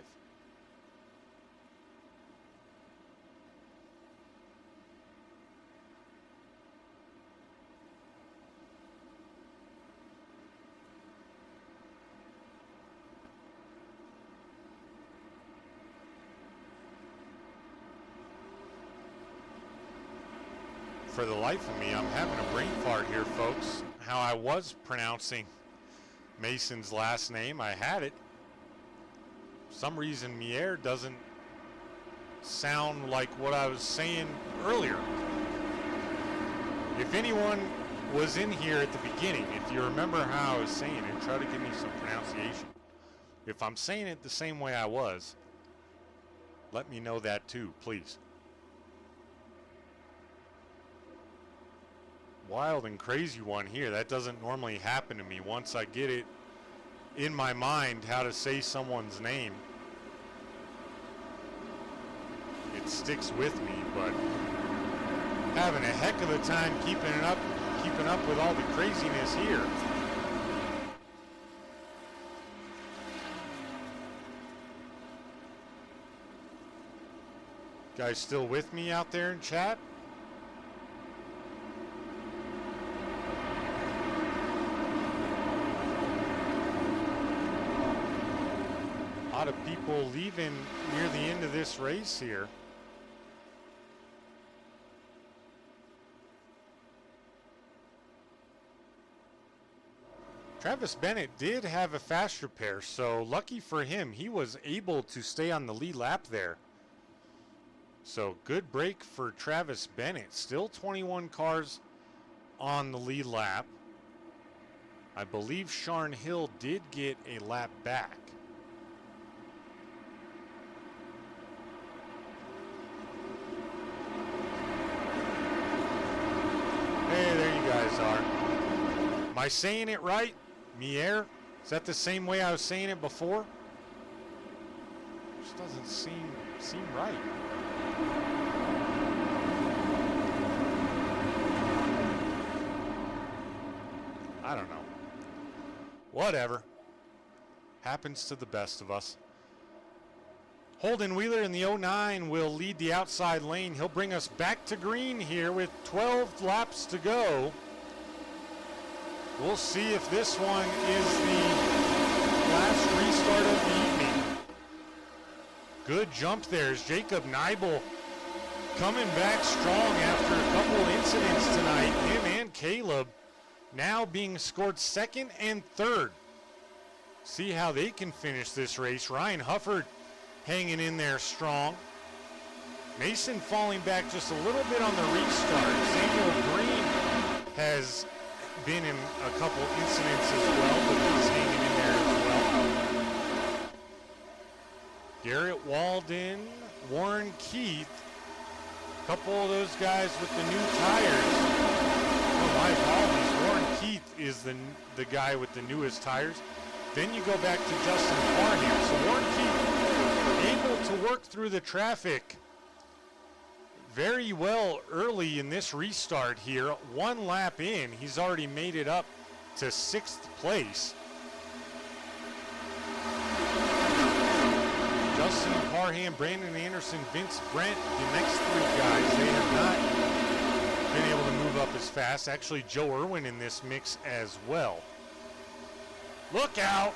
For the life of me, I'm having a brain fart here, folks. How I was pronouncing Mason's last name, I had it. For some reason, Mier doesn't sound like what I was saying earlier. If anyone was in here at the beginning, if you remember how I was saying it, try to give me some pronunciation. If I'm saying it the same way I was, let me know that too, please. Wild and crazy one here. That doesn't normally happen to me. Once I get it in my mind how to say someone's name, it sticks with me, but having a heck of a time keeping up with all the craziness here. Guys still with me out there in chat? A lot of people leaving near the end of this race here. Travis Bennett did have a fast repair, so lucky for him, he was able to stay on the lead lap there. So good break for Travis Bennett. Still 21 cars on the lead lap. I believe Sharn Hill did get a lap back. Hey, there you guys are. Am I saying it right? Mier? Is that the same way I was saying it before? Just doesn't seem right. I don't know. Whatever. Happens to the best of us. Holden Wheeler in the 09 will lead the outside lane. He'll bring us back to green here with 12 laps to go. We'll see if this one is the last restart of the evening. Good jump there as Jacob Neibel coming back strong after a couple incidents tonight. Him and Caleb now being scored second and third. See how they can finish this race. Ryan Hufford hanging in there strong. Mason falling back just a little bit on the restart. Samuel Green has been in a couple incidents as well, but he's hanging in there as well. Garrett Walden, Warren Keith, a couple of those guys with the new tires. Oh, my apologies. Warren Keith is the guy with the newest tires. Then you go back to Justin Parham. So Warren Keith able to work through the traffic very well early in this restart here. One lap in, he's already made it up to 6th place. Justin Parham, Brandon Anderson, Vince Brent, the next three guys, they have not been able to move up as fast. Actually, Joe Irwin in this mix as well. Look out!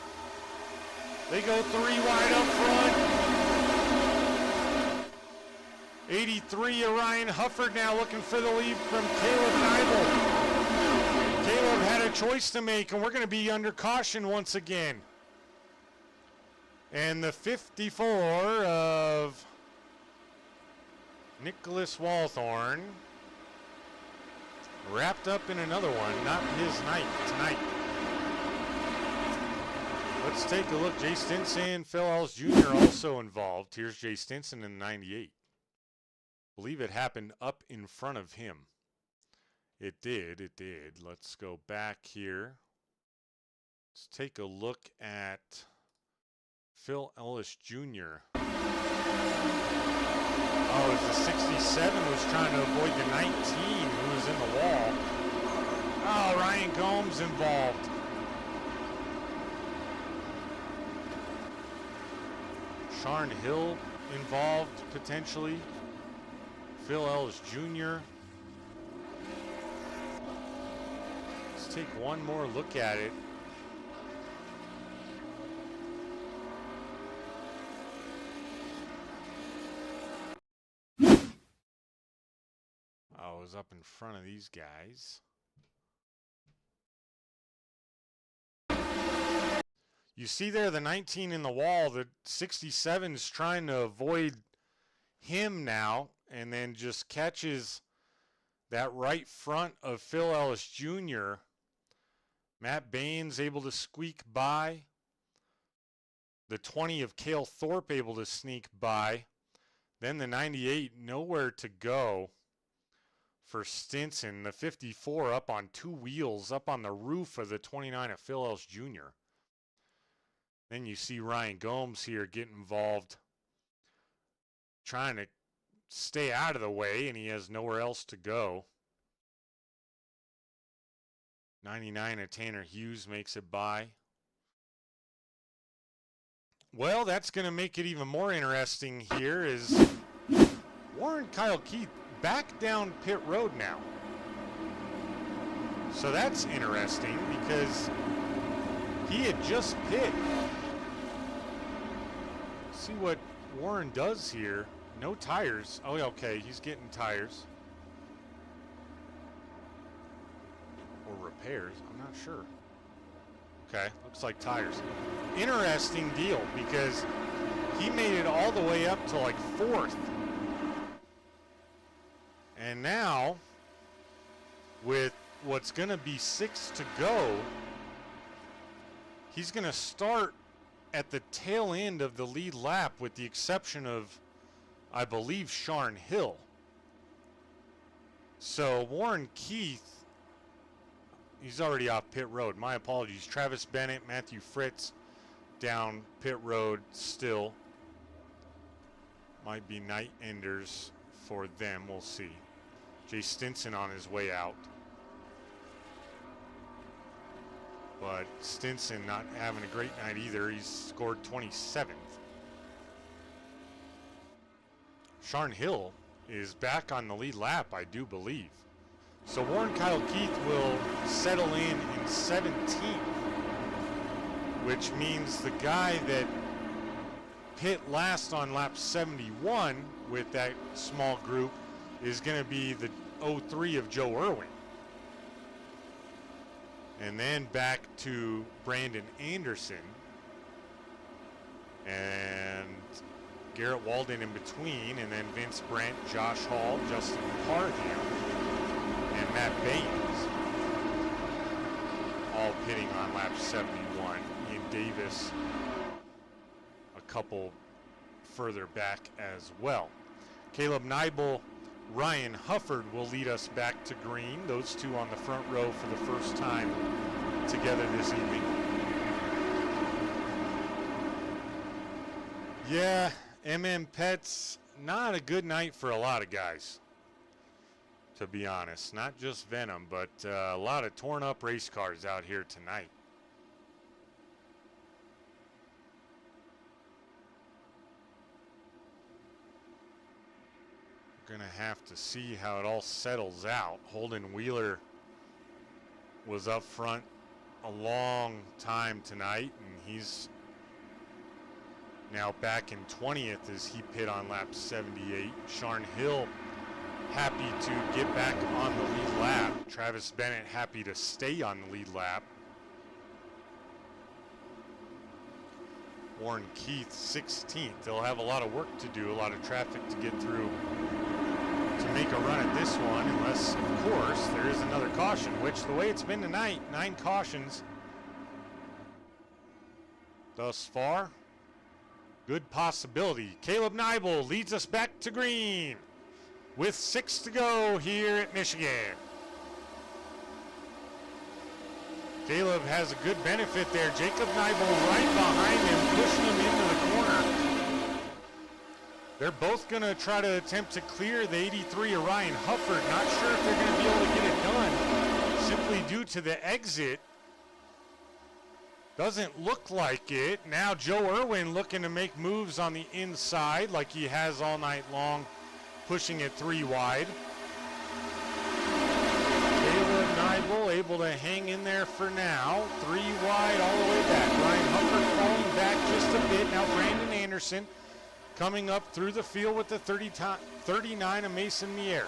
They go 3 wide up front. 83, Ryan Hufford now looking for the lead from Caleb Neibel. Caleb had a choice to make, and we're going to be under caution once again. And the 54 of Nicholas Walthorn wrapped up in another one. Not his night tonight. Let's take a look. Jay Stinson, Phil Ellis Jr. also involved. Here's Jay Stinson in 98. Believe it happened up in front of him. It did. Let's go back here. Let's take a look at Phil Ellis Jr. Oh, it was the 67 was trying to avoid the 19 who was in the wall. Oh, Ryan Gomes involved. Sharn Hill involved potentially. Phil Ellis Jr. Let's take one more look at it. I was up in front of these guys. You see there the 19 in the wall, the 67's trying to avoid him now, and then just catches that right front of Phil Ellis Jr. Matt Baines able to squeak by. The 20 of Cale Thorpe able to sneak by. Then the 98 nowhere to go for Stinson. The 54 up on two wheels, up on the roof of the 29 of Phil Ellis Jr. Then you see Ryan Gomes here get involved, trying to stay out of the way, and he has nowhere else to go. 99 of Tanner Hughes makes it by. Well, that's going to make it even more interesting here is Warren Kyle Keith back down pit road now. So that's interesting because he had just pit. See what Warren does here. No tires. Oh, okay, he's getting tires. Or repairs, I'm not sure. Okay, looks like tires. Interesting deal because he made it all the way up to like 4th. And now, with what's going to be 6 to go, he's going to start at the tail end of the lead lap with the exception of, I believe, Sharn Hill. So Warren Keith, he's already off pit road. My apologies. Travis Bennett, Matthew Fritz down pit road still. Might be night enders for them. We'll see. Jay Stinson on his way out. But Stinson not having a great night either. He's scored 27th. Sharn Hill is back on the lead lap, I do believe. So Warren Kyle Keith will settle in 17th, which means the guy that pit last on lap 71 with that small group is going to be the 03 of Joe Irwin. And then back to Brandon Anderson and Garrett Walden in between, and then Vince Brent, Josh Hall, Justin Parham, and Matt Baines all pitting on lap 71. Ian Davis a couple further back as well. Caleb Neibel, Ryan Hufford will lead us back to green. Those two on the front row for the first time together this evening. Yeah, MM Pets, not a good night for a lot of guys, to be honest. Not just Venom, but a lot of torn up race cars out here tonight. We're gonna have to see how it all settles out. Holden Wheeler was up front a long time tonight, and he's now back in 20th as he pit on lap 78. Sharn Hill happy to get back on the lead lap. Travis Bennett happy to stay on the lead lap. Warren Keith 16th. They'll have a lot of work to do, a lot of traffic to get through to make a run at this one, unless, of course, there is another caution, which the way it's been tonight, 9 cautions thus far. Good possibility. Caleb Neibel leads us back to green with 6 to go here at Michigan. Caleb has a good benefit there. Jacob Neibel right behind him, pushing him into the corner. They're both going to try to attempt to clear the 83 of Ryan Hufford. Not sure if they're going to be able to get it done simply due to the exit Doesn't look like it. Now Joe Irwin looking to make moves on the inside like he has all night long, pushing it 3 wide. Caleb Nibel able to hang in there for now. 3 wide all the way back. Ryan Hufford falling back just a bit. Now Brandon Anderson coming up through the field with the 39 of Mason Mier.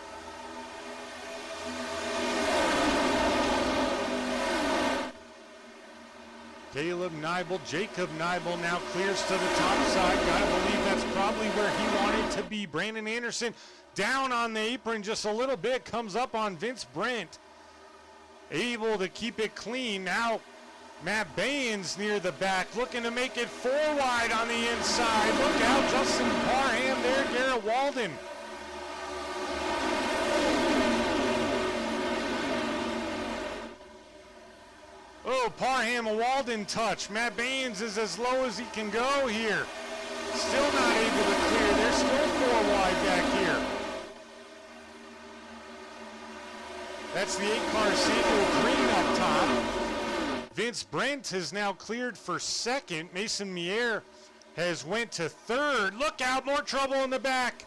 Caleb Nibel, Jacob Nibel now clears to the top side. Gotta believe that's probably where he wanted to be. Brandon Anderson down on the apron just a little bit, comes up on Vince Brent. Able to keep it clean. Now Matt Baines near the back, looking to make it 4 wide on the inside. Look out, Justin Parham there, Garrett Walden. Oh, Parham, a Walden touch. Matt Baines is as low as he can go here. Still not able to clear. There's still 4 wide back here. That's the 8-car Samuel Green up top. Vince Brent has now cleared for 2nd. Mason Mier has went to 3rd. Look out, more trouble in the back.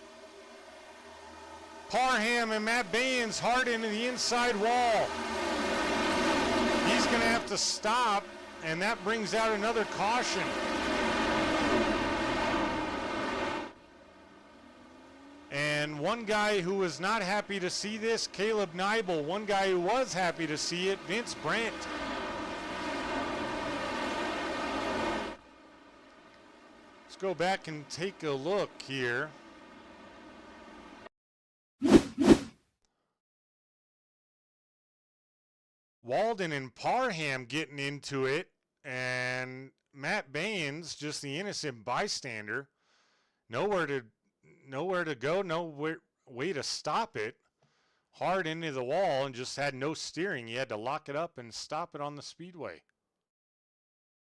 Parham and Matt Baines hard into the inside wall. He's going to have to stop, and that brings out another caution. And one guy who was not happy to see this, Caleb Nibel. One guy who was happy to see it, Vince Brent. Let's go back and take a look here. Walden and Parham getting into it, and Matt Baines, just the innocent bystander, nowhere to go, no way to stop it. Hard into the wall and just had no steering. He had to lock it up and stop it on the speedway.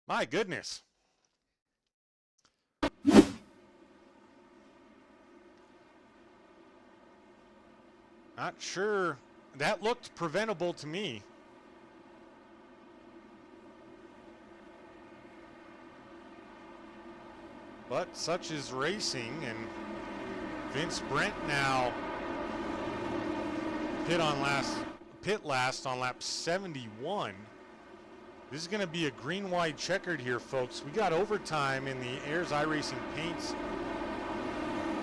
My goodness. Not sure. That looked preventable to me. But such is racing, and Vince Brent now pit last on lap 71. This is going to be a green-white checkered here, folks. We got overtime in the Ayers Iracing Paints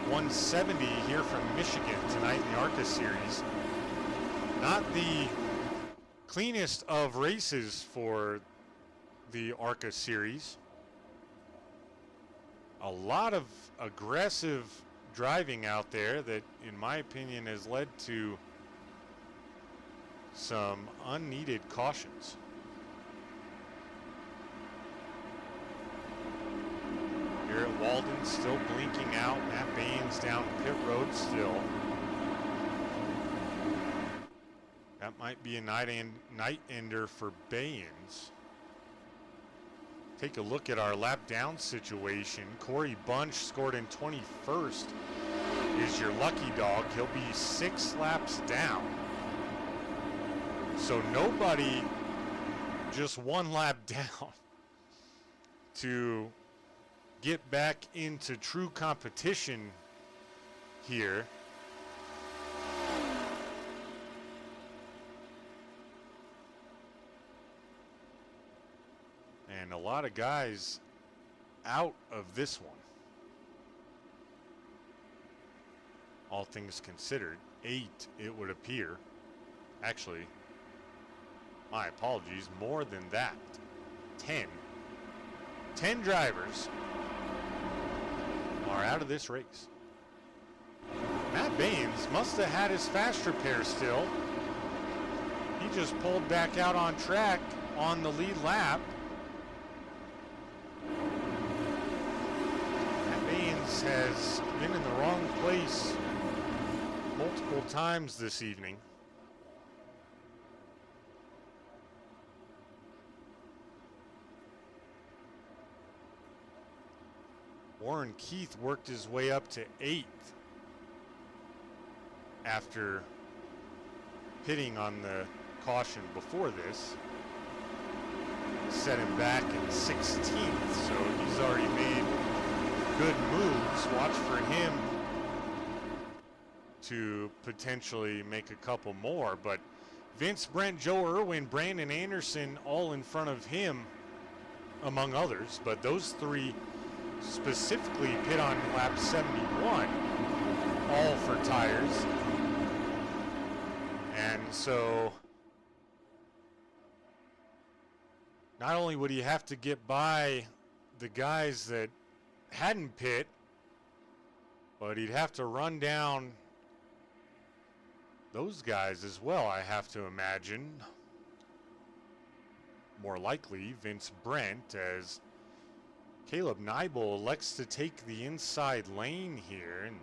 170 here from Michigan tonight in the ARCA series. Not the cleanest of races for the ARCA series. A lot of aggressive driving out there that, in my opinion, has led to some unneeded cautions. Garrett Walden still blinking out. Matt Baines down pit road still. That might be a night ender for Baines. Take a look at our lap down situation. Corey Bunch scored in 21st. Is your lucky dog. He'll be 6 laps down. So nobody just 1 lap down to get back into true competition here. And a lot of guys out of this one. All things considered, 8 it would appear. Actually, my apologies, more than that. 10. 10 drivers are out of this race. Matt Baines must have had his fast repair still. He just pulled back out on track on the lead lap. Matt Baines has been in the wrong place multiple times this evening. Warren Keith worked his way up to 8th after pitting on the caution before this. set him back in 16th, so he's already made good moves. Watch for him to potentially make a couple more, but Vince, Brent, Joe Irwin, Brandon Anderson all in front of him, among others, but those three specifically pit on lap 71, all for tires. And so not only would he have to get by the guys that hadn't pit, but he'd have to run down those guys as well, I have to imagine. More likely, Vince Brent, as Caleb Neibel elects to take the inside lane here. And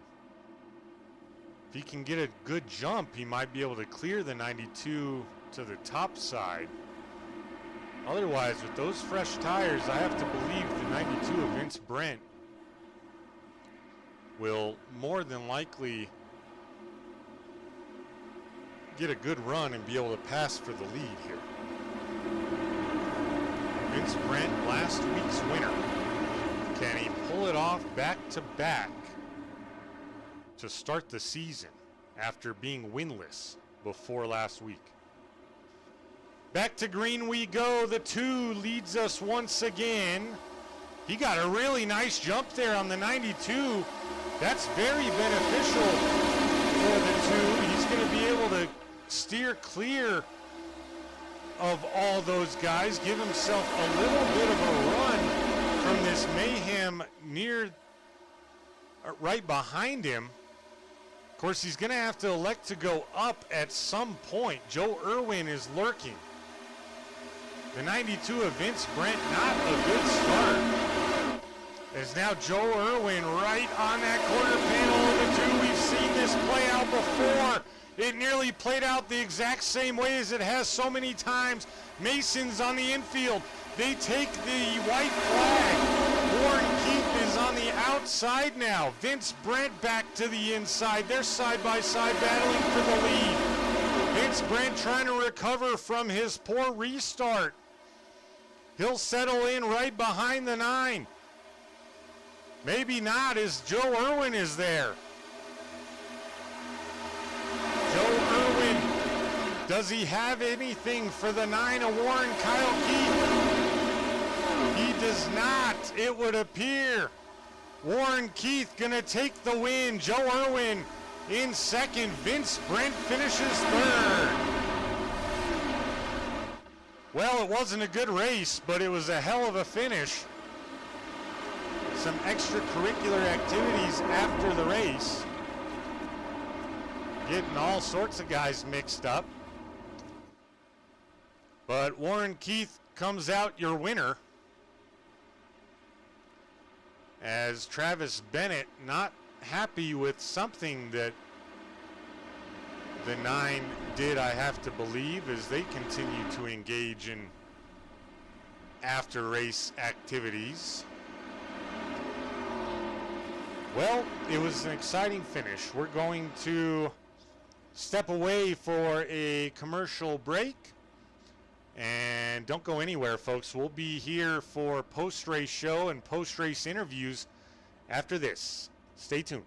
if he can get a good jump, he might be able to clear the 92 to the top side. Otherwise, with those fresh tires, I have to believe the 92 of Vince Brent will more than likely get a good run and be able to pass for the lead here. Vince Brent, last week's winner. Can he pull it off back to back to start the season after being winless before last week? Back to green we go. The 2 leads us once again. He got a really nice jump there on the 92. That's very beneficial for the 2. He's going to be able to steer clear of all those guys, give himself a little bit of a run from this mayhem right behind him. Of course, he's going to have to elect to go up at some point. Joe Irwin is lurking. The 92 of Vince Brent, not a good start. As now Joe Irwin right on that quarter panel of the 2. We've seen this play out before. It nearly played out the exact same way as it has so many times. Mason's on the infield. They take the white flag. Warren Keith is on the outside now. Vince Brent back to the inside. They're side by side battling for the lead. Vince Brent trying to recover from his poor restart. He'll settle in right behind the 9. Maybe not, as Joe Irwin is there. Joe Irwin, does he have anything for the 9 of Warren Kyle Keith? He does not, it would appear. Warren Keith gonna take the win. Joe Irwin in second. Vince Brent finishes third. Well, it wasn't a good race, but it was a hell of a finish. Some extracurricular activities after the race. Getting all sorts of guys mixed up. But Warren Keith comes out your winner, as Travis Bennett not happy with something that the 9 did, I have to believe, as they continue to engage in after race activities. Well, it was an exciting finish. We're going to step away for a commercial break. And don't go anywhere, folks. We'll be here for post-race show and post-race interviews after this. Stay tuned.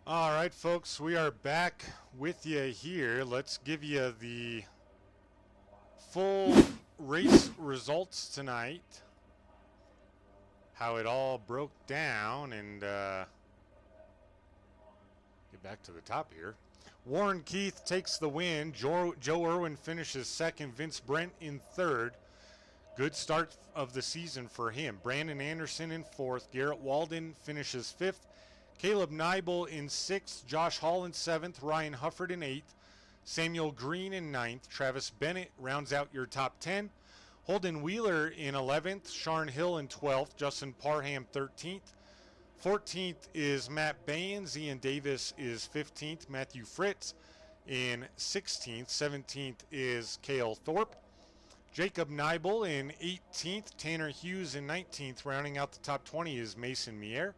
All right, folks, we are back with you here. Let's give you the full race results tonight. How it all broke down, and get back to the top here. Warren Keith takes the win. Joe Irwin finishes second. Vince Brent in third. Good start of the season for him. Brandon Anderson in fourth. Garrett Walden finishes fifth. Caleb Nibel in sixth. Josh Hall in seventh. Ryan Hufford in eighth. Samuel Green in ninth. Travis Bennett rounds out your top 10. Holden Wheeler in 11th. Sharn Hill in 12th. Justin Parham 13th. 14th is Matt Baines. Ian Davis is 15th. Matthew Fritz in 16th. 17th is Cale Thorpe. Jacob Nibel in 18th. Tanner Hughes in 19th. Rounding out the top 20 is Mason Mier.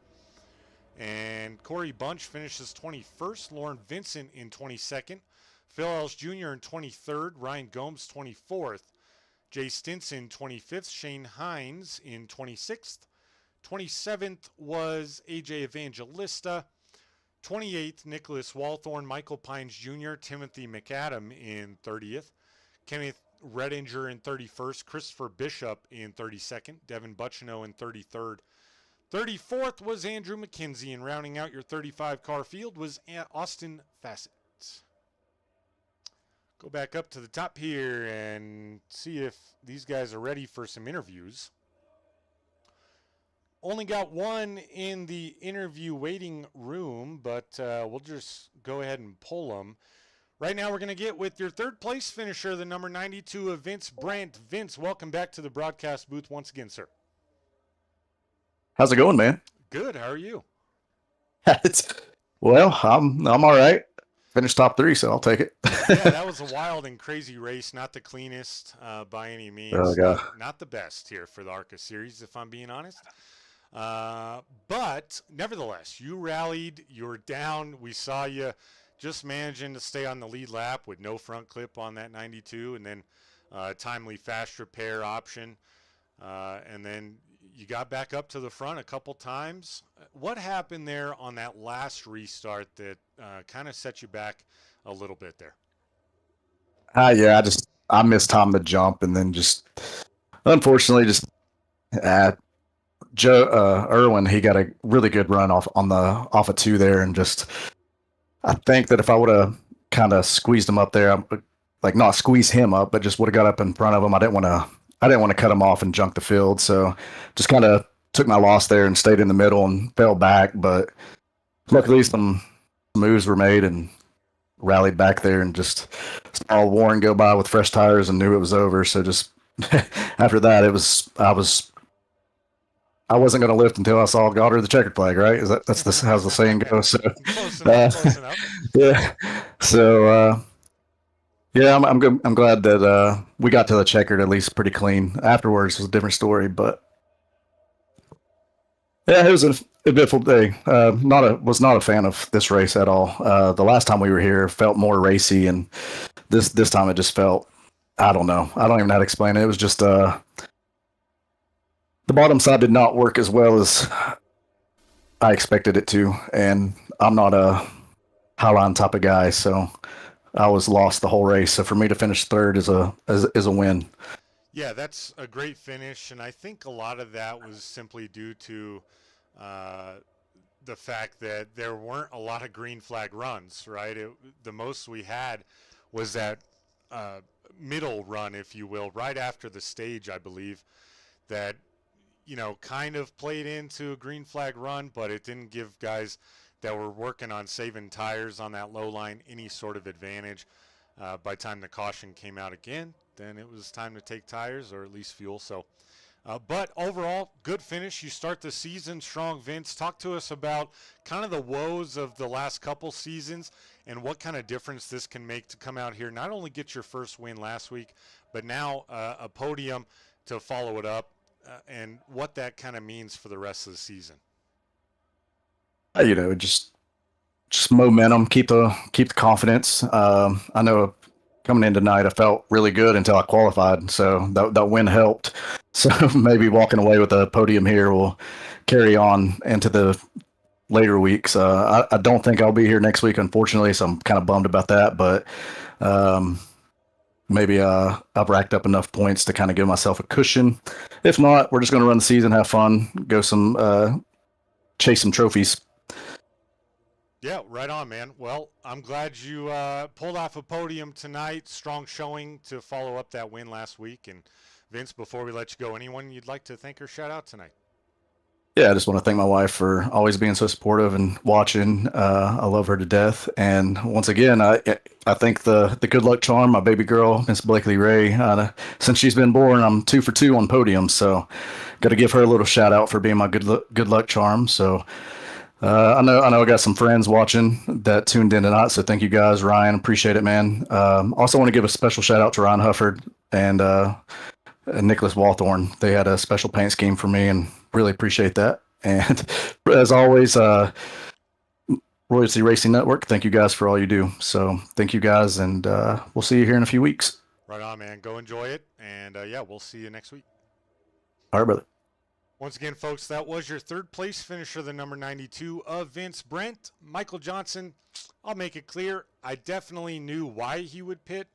And Corey Bunch finishes 21st. Lauren Vincent in 22nd. Phil Ellis Jr. in 23rd. Ryan Gomes 24th. Jay Stinson 25th. Shane Hines in 26th. 27th was AJ Evangelista. 28th, Nicholas Walthorn. Michael Pines Jr. Timothy McAdam in 30th. Kenneth Redinger in 31st. Christopher Bishop in 32nd. Devin Buchino in 33rd. 34th was Andrew McKenzie, and rounding out your 35-car field was Austin Fassett. Go back up to the top here and see if these guys are ready for some interviews. Only got one in the interview waiting room, but we'll just go ahead and pull them. Right now we're going to get with your third place finisher, the number 92 of Vince Brent. Vince, welcome back to the broadcast booth once again, sir. How's it going, man? Good. How are you? Well, I'm all right. Finished top 3, so I'll take it. Yeah, that was a wild and crazy race. Not the cleanest by any means. Oh, God. Not the best here for the ARCA series, if I'm being honest. But nevertheless, you rallied. You were down. We saw you just managing to stay on the lead lap with no front clip on that 92, and then timely fast repair option, and then you got back up to the front a couple times. What happened there on that last restart that kind of set you back a little bit there? Yeah, I missed time to jump, and then just unfortunately Joe Irwin, he got a really good run off of 2 there, and just I think that if I would have kind of squeezed him up there, like not squeeze him up, but just would have got up in front of him. I didn't want to cut him off and junk the field, so just kind of took my loss there and stayed in the middle and fell back. But luckily, some moves were made and rallied back there, and just saw Warren go by with fresh tires and knew it was over. So just after that, I wasn't going to lift until I saw God or the checkered flag, right? That's how's the saying goes? So, Close enough. Yeah. So. Yeah, I'm good. I'm glad that we got to the checkered at least pretty clean. Afterwards was a different story, but yeah, it was an eventful day. Was not a fan of this race at all. The last time we were here felt more racy, and this time it just felt, I don't know. I don't even know how to explain it. It was just the bottom side did not work as well as I expected it to, and I'm not a highline type of guy, so I was lost the whole race. So for me to finish third is a win. Yeah, that's a great finish, and I think a lot of that was simply due to the fact that there weren't a lot of green flag runs, right? The most we had was that middle run, if you will, right after the stage, I believe, that, kind of played into a green flag run, but it didn't give guys that were working on saving tires on that low line any sort of advantage. By the time the caution came out again, then it was time to take tires or at least fuel. So, but overall, good finish. You start the season strong. Vince, talk to us about kind of the woes of the last couple seasons and what kind of difference this can make to come out here, not only get your first win last week, but now a podium to follow it up, and what that kind of means for the rest of the season. Just momentum, keep the confidence. I know coming in tonight, I felt really good until I qualified, so that win helped. So maybe walking away with a podium here will carry on into the later weeks. I don't think I'll be here next week, unfortunately, so I'm kind of bummed about that. But maybe I've racked up enough points to kind of give myself a cushion. If not, we're just going to run the season, have fun, go chase some trophies. Yeah, right on, man. Well, I'm glad you pulled off a podium tonight. Strong showing to follow up that win last week. And Vince, before we let you go, anyone you'd like to thank or shout out tonight? Yeah, I just want to thank my wife for always being so supportive and watching. I love her to death. And once again, I think the good luck charm, my baby girl, Miss Blakely Ray, since she's been born, I'm 2 for 2 on podiums. So got to give her a little shout out for being my good luck charm. So I know I got some friends watching that tuned in tonight. So thank you guys, Ryan. Appreciate it, man. Also want to give a special shout out to Ryan Hufford and Nicholas Walthorn. They had a special paint scheme for me and really appreciate that. And as always, Royalty Racing Network, thank you guys for all you do. So thank you guys, and we'll see you here in a few weeks. Right on, man. Go enjoy it. And yeah, we'll see you next week. All right, brother. Once again, folks, that was your third place finisher, the number 92 of Vince Brent. Michael Johnson, I'll make it clear, I definitely knew why he would pit.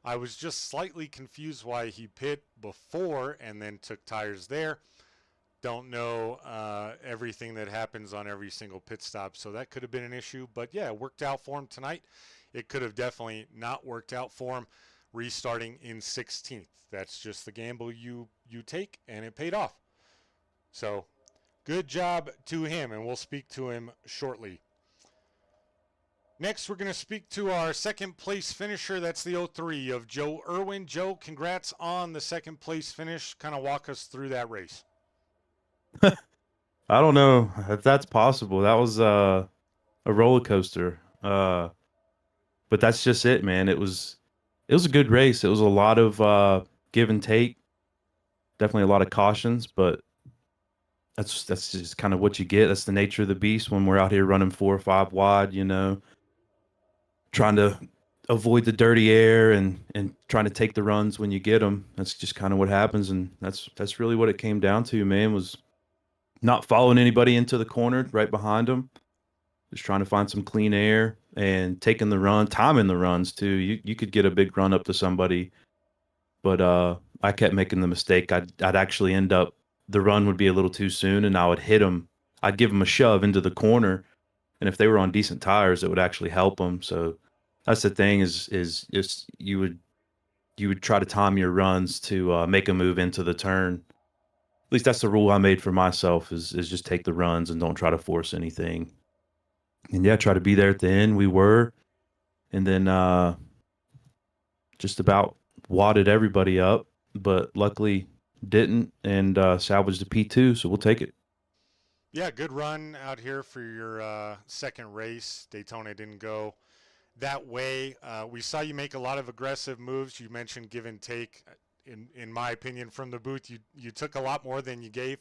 I was just slightly confused why he pit before and then took tires there. Don't know everything that happens on every single pit stop, so that could have been an issue. But yeah, it worked out for him tonight. It could have definitely not worked out for him restarting in 16th. That's just the gamble you take, and it paid off. So good job to him, and we'll speak to him shortly. Next, we're going to speak to our second place finisher. That's the 03 of Joe Irwin. Joe, congrats on the second place finish. Kind of walk us through that race. I don't know if that's possible. That was a roller coaster. But that's just it, man. It was a good race. It was a lot of give and take. Definitely a lot of cautions, but that's just kind of what you get. That's the nature of the beast when we're out here running 4 or 5 wide, trying to avoid the dirty air and trying to take the runs when you get them. That's just kind of what happens, and that's really what it came down to, man, was not following anybody into the corner right behind them. Just trying to find some clean air and taking the run, timing the runs too. You could get a big run up to somebody, but I kept making the mistake. I'd actually end up, the run would be a little too soon, and I would hit them. I'd give them a shove into the corner, and if they were on decent tires, it would actually help them. So that's the thing is you would try to time your runs to make a move into the turn. At least that's the rule I made for myself is just take the runs and don't try to force anything. And yeah, try to be there at the end. We were, and then just about wadded everybody up, but luckily didn't, and salvaged the P2, so we'll take it. Yeah, good run out here for your second race. Daytona didn't go that way. We saw you make a lot of aggressive moves. You mentioned give and take. In my opinion, from the booth, you took a lot more than you gave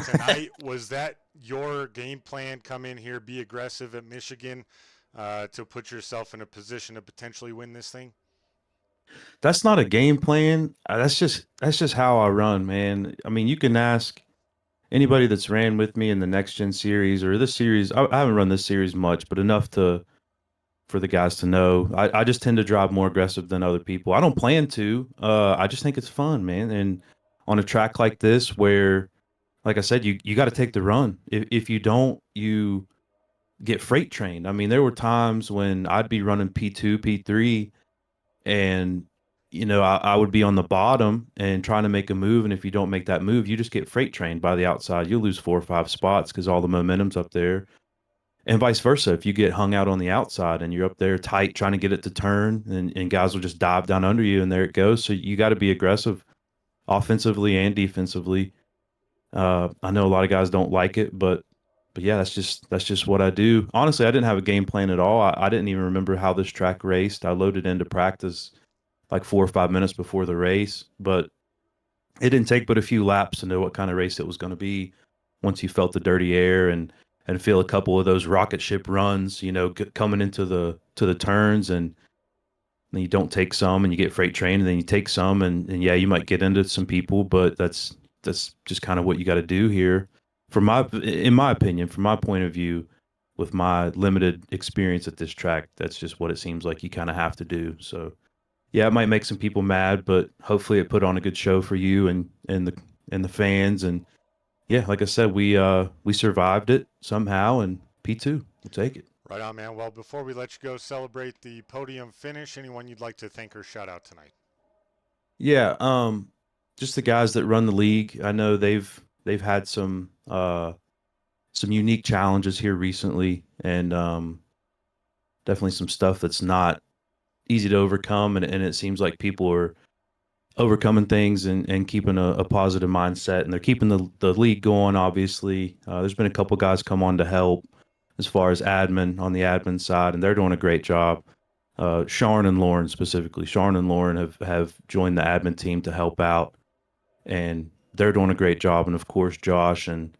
tonight. Was that your game plan? Come in here, be aggressive at Michigan to put yourself in a position to potentially win this thing? That's not a game plan. That's just how I run, man. I mean, you can ask anybody that's ran with me in the Next Gen series or this series. I haven't run this series much, but enough for the guys to know. I just tend to drive more aggressive than other people. I don't plan to. I just think it's fun, man. And on a track like this where, like I said, you got to take the run. If you don't, you get freight trained. I mean, there were times when I'd be running P2, P3, and I would be on the bottom and trying to make a move, and if you don't make that move, you just get freight trained by the outside. You'll lose 4 or 5 spots because all the momentum's up there. And vice versa, if you get hung out on the outside and you're up there tight trying to get it to turn, and guys will just dive down under you, and there it goes. So you got to be aggressive offensively and defensively. I know a lot of guys don't like it, but yeah, that's just what I do. Honestly, I didn't have a game plan at all. I didn't even remember how this track raced. I loaded into practice like 4 or 5 minutes before the race, but it didn't take but a few laps to know what kind of race it was going to be once you felt the dirty air and feel a couple of those rocket ship runs, coming into the turns, and then you don't take some and you get freight trained, and then you take some and yeah, you might get into some people, but that's just kind of what you got to do here. in my opinion, from my point of view, with my limited experience at this track, that's just what it seems like you kind of have to do. So, yeah, it might make some people mad, but hopefully it put on a good show for you and the fans. And yeah, like I said, we survived it somehow, and P2, we'll take it. Right on, man. Well, before we let you go celebrate the podium finish, anyone you'd like to thank or shout out tonight? Yeah, just the guys that run the league. I know they've had some unique challenges here recently, and definitely some stuff that's not easy to overcome. And it seems like people are overcoming things and keeping a positive mindset, and they're keeping the league going. Obviously, there's been a couple guys come on to help as far as admin on the admin side, and they're doing a great job. Sharon and Lauren specifically. Sharon and Lauren have joined the admin team to help out, and they're doing a great job. And of course, Josh and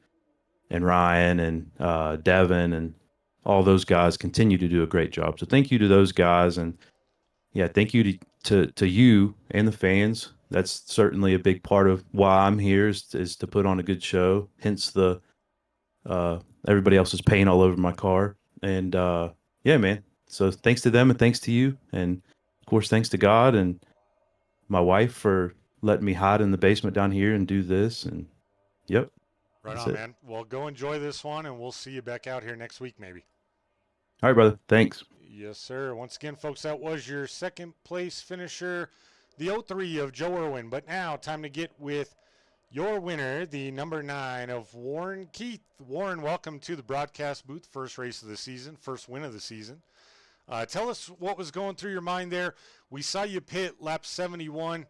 Ryan and Devin and all those guys continue to do a great job. So thank you to those guys, and yeah, thank you to you and the fans. That's certainly a big part of why I'm here is to put on a good show. Hence the everybody else's paint all over my car. And yeah, man. So thanks to them and thanks to you, and of course thanks to God and my wife for letting me hide in the basement down here and do this. And yep. Right on, man. Well, go enjoy this one, and we'll see you back out here next week, maybe. All right, brother. Thanks. Yes, sir. Once again, folks, that was your second place finisher, the 03 of Joe Irwin. But now, time to get with your winner, the number 9 of Warren Keith. Warren, welcome to the broadcast booth. First race of the season, first win of the season. Tell us what was going through your mind there. We saw you pit lap 71,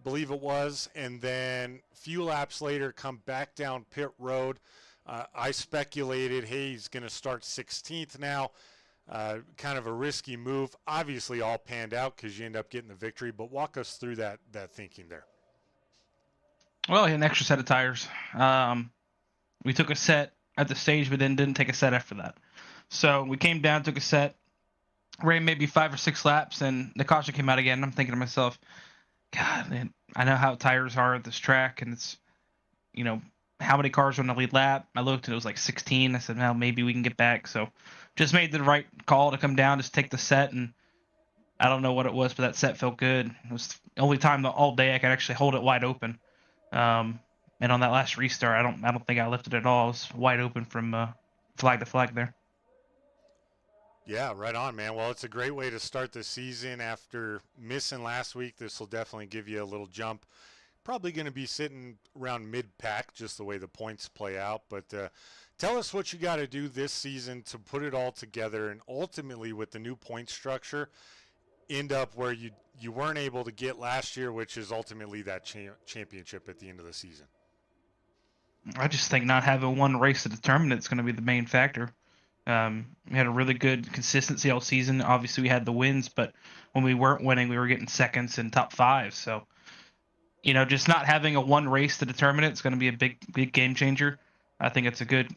believe it was, and then a few laps later come back down pit road. I speculated, hey, he's going to start 16th now. Kind of a risky move. Obviously all panned out because you end up getting the victory, but walk us through that thinking there. Well, he had an extra set of tires. We took a set at the stage, but then didn't take a set after that. So we came down, took a set, ran maybe 5 or 6 laps, and the caution came out again. I'm thinking to myself, God, man, I know how tires are at this track, and it's, how many cars are on the lead lap? I looked, and it was like 16. I said, well, maybe we can get back. So just made the right call to come down, just take the set, and I don't know what it was, but that set felt good. It was the only time all day I could actually hold it wide open. And on that last restart, I don't think I lifted it at all. It was wide open from flag to flag there. Yeah, right on, man. Well, it's a great way to start the season after missing last week. This will definitely give you a little jump. Probably going to be sitting around mid-pack, just the way the points play out. But tell us what you got to do this season to put it all together, and ultimately with the new point structure, end up where you weren't able to get last year, which is ultimately that championship at the end of the season. I just think not having one race to determine it's going to be the main factor. We had a really good consistency all season. Obviously, we had the wins, but when we weren't winning, we were getting seconds and top 5. So, just not having a one race to determine it's going to be a big game changer. I think it's a good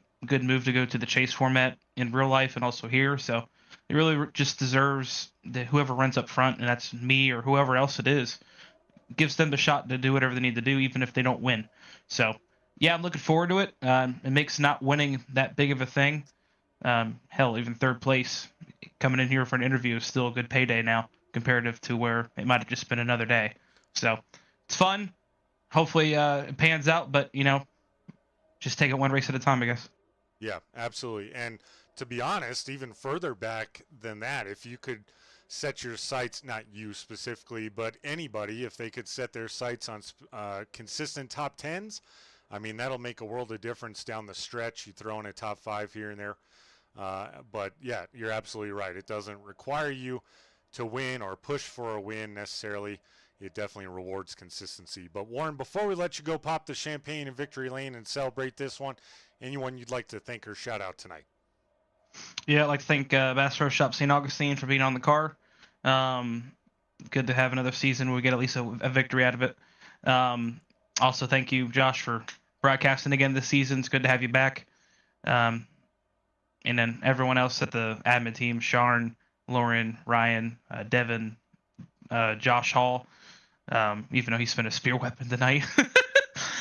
move to go to the chase format in real life and also here. So it really just deserves that whoever runs up front, and that's me or whoever else it is, gives them the shot to do whatever they need to do, even if they don't win. So, yeah, I'm looking forward to it. It makes not winning that big of a thing. Hell, even third place coming in here for an interview is still a good payday now, comparative to where it might have just been another day. So it's fun. Hopefully it pans out, but just take it one race at a time, I guess. Yeah, absolutely. And to be honest, even further back than that, if you could set your sights, not you specifically, but anybody, if they could set their sights on consistent top 10s, I mean, that'll make a world of difference down the stretch. You throw in a top 5 here and there. But yeah, you're absolutely right. It doesn't require you to win or push for a win necessarily. It definitely rewards consistency. But Warren, before we let you go pop the champagne in Victory Lane and celebrate this one, anyone you'd like to thank or shout out tonight? Yeah, I'd like to thank Bass Pro Shop St. Augustine for being on the car. Good to have another season where we get at least a victory out of it. Also, thank you, Josh, for broadcasting again this season. It's good to have you back. And then everyone else at the admin team, Sharon, Lauren, Ryan, Devin, Josh Hall, even though he spent a spear weapon tonight.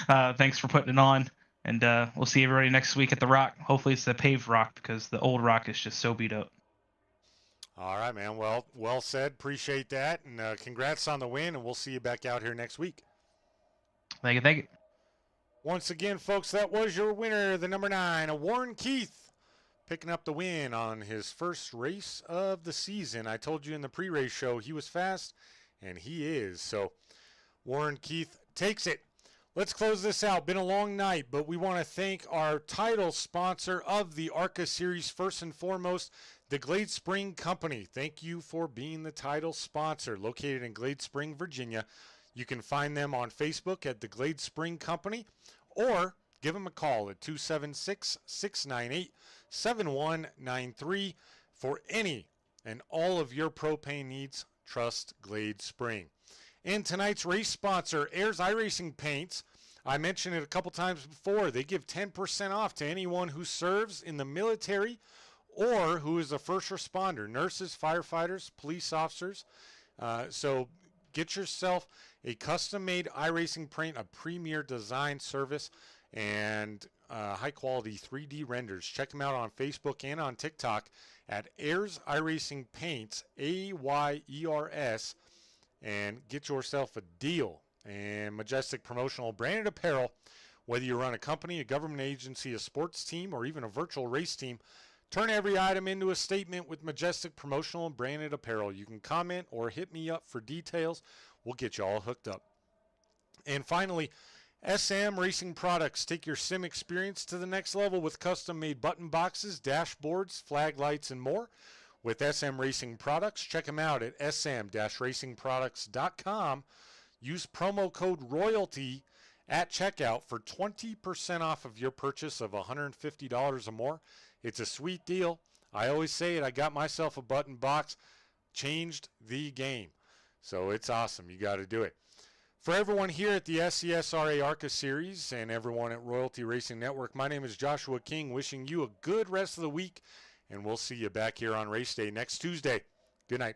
Thanks for putting it on. And we'll see everybody next week at the Rock. Hopefully it's the paved Rock because the old Rock is just so beat up. All right, man. Well said. Appreciate that. And congrats on the win, and we'll see you back out here next week. Thank you. Thank you. Once again, folks, that was your winner, the number 9, Warren Keith, picking up the win on his first race of the season. I told you in the pre-race show he was fast, and he is. So Warren Keith takes it. Let's close this out. Been a long night, but we want to thank our title sponsor of the ARCA series, first and foremost, the Glade Spring Company. Thank you for being the title sponsor, located in Glade Spring, Virginia. You can find them on Facebook at the Glade Spring Company, or give them a call at 276-698-7193 for any and all of your propane needs. Trust Glade Spring. And tonight's race sponsor, Ayers Iracing Paints. I mentioned it a couple times before. They give 10% off to anyone who serves in the military or who is a first responder, nurses, firefighters, police officers. So get yourself a custom-made iRacing paint, a premier design service, and high-quality 3D renders. Check them out on Facebook and on TikTok at Ayers iRacing Paints, AYERS, and get yourself a deal. And Majestic Promotional Branded Apparel, whether you run a company, a government agency, a sports team, or even a virtual race team, turn every item into a statement with Majestic Promotional and Branded Apparel. You can comment or hit me up for details. We'll get you all hooked up. And finally, SM Racing Products. Take your sim experience to the next level with custom-made button boxes, dashboards, flag lights, and more. With SM Racing Products, check them out at sm-racingproducts.com. Use promo code ROYALTY at checkout for 20% off of your purchase of $150 or more. It's a sweet deal. I always say it. I got myself a button box. Changed the game. So it's awesome. You got to do it. For everyone here at the SCSRA ARCA Series and everyone at Royalty Racing Network, my name is Joshua King, wishing you a good rest of the week, and we'll see you back here on race day next Tuesday. Good night.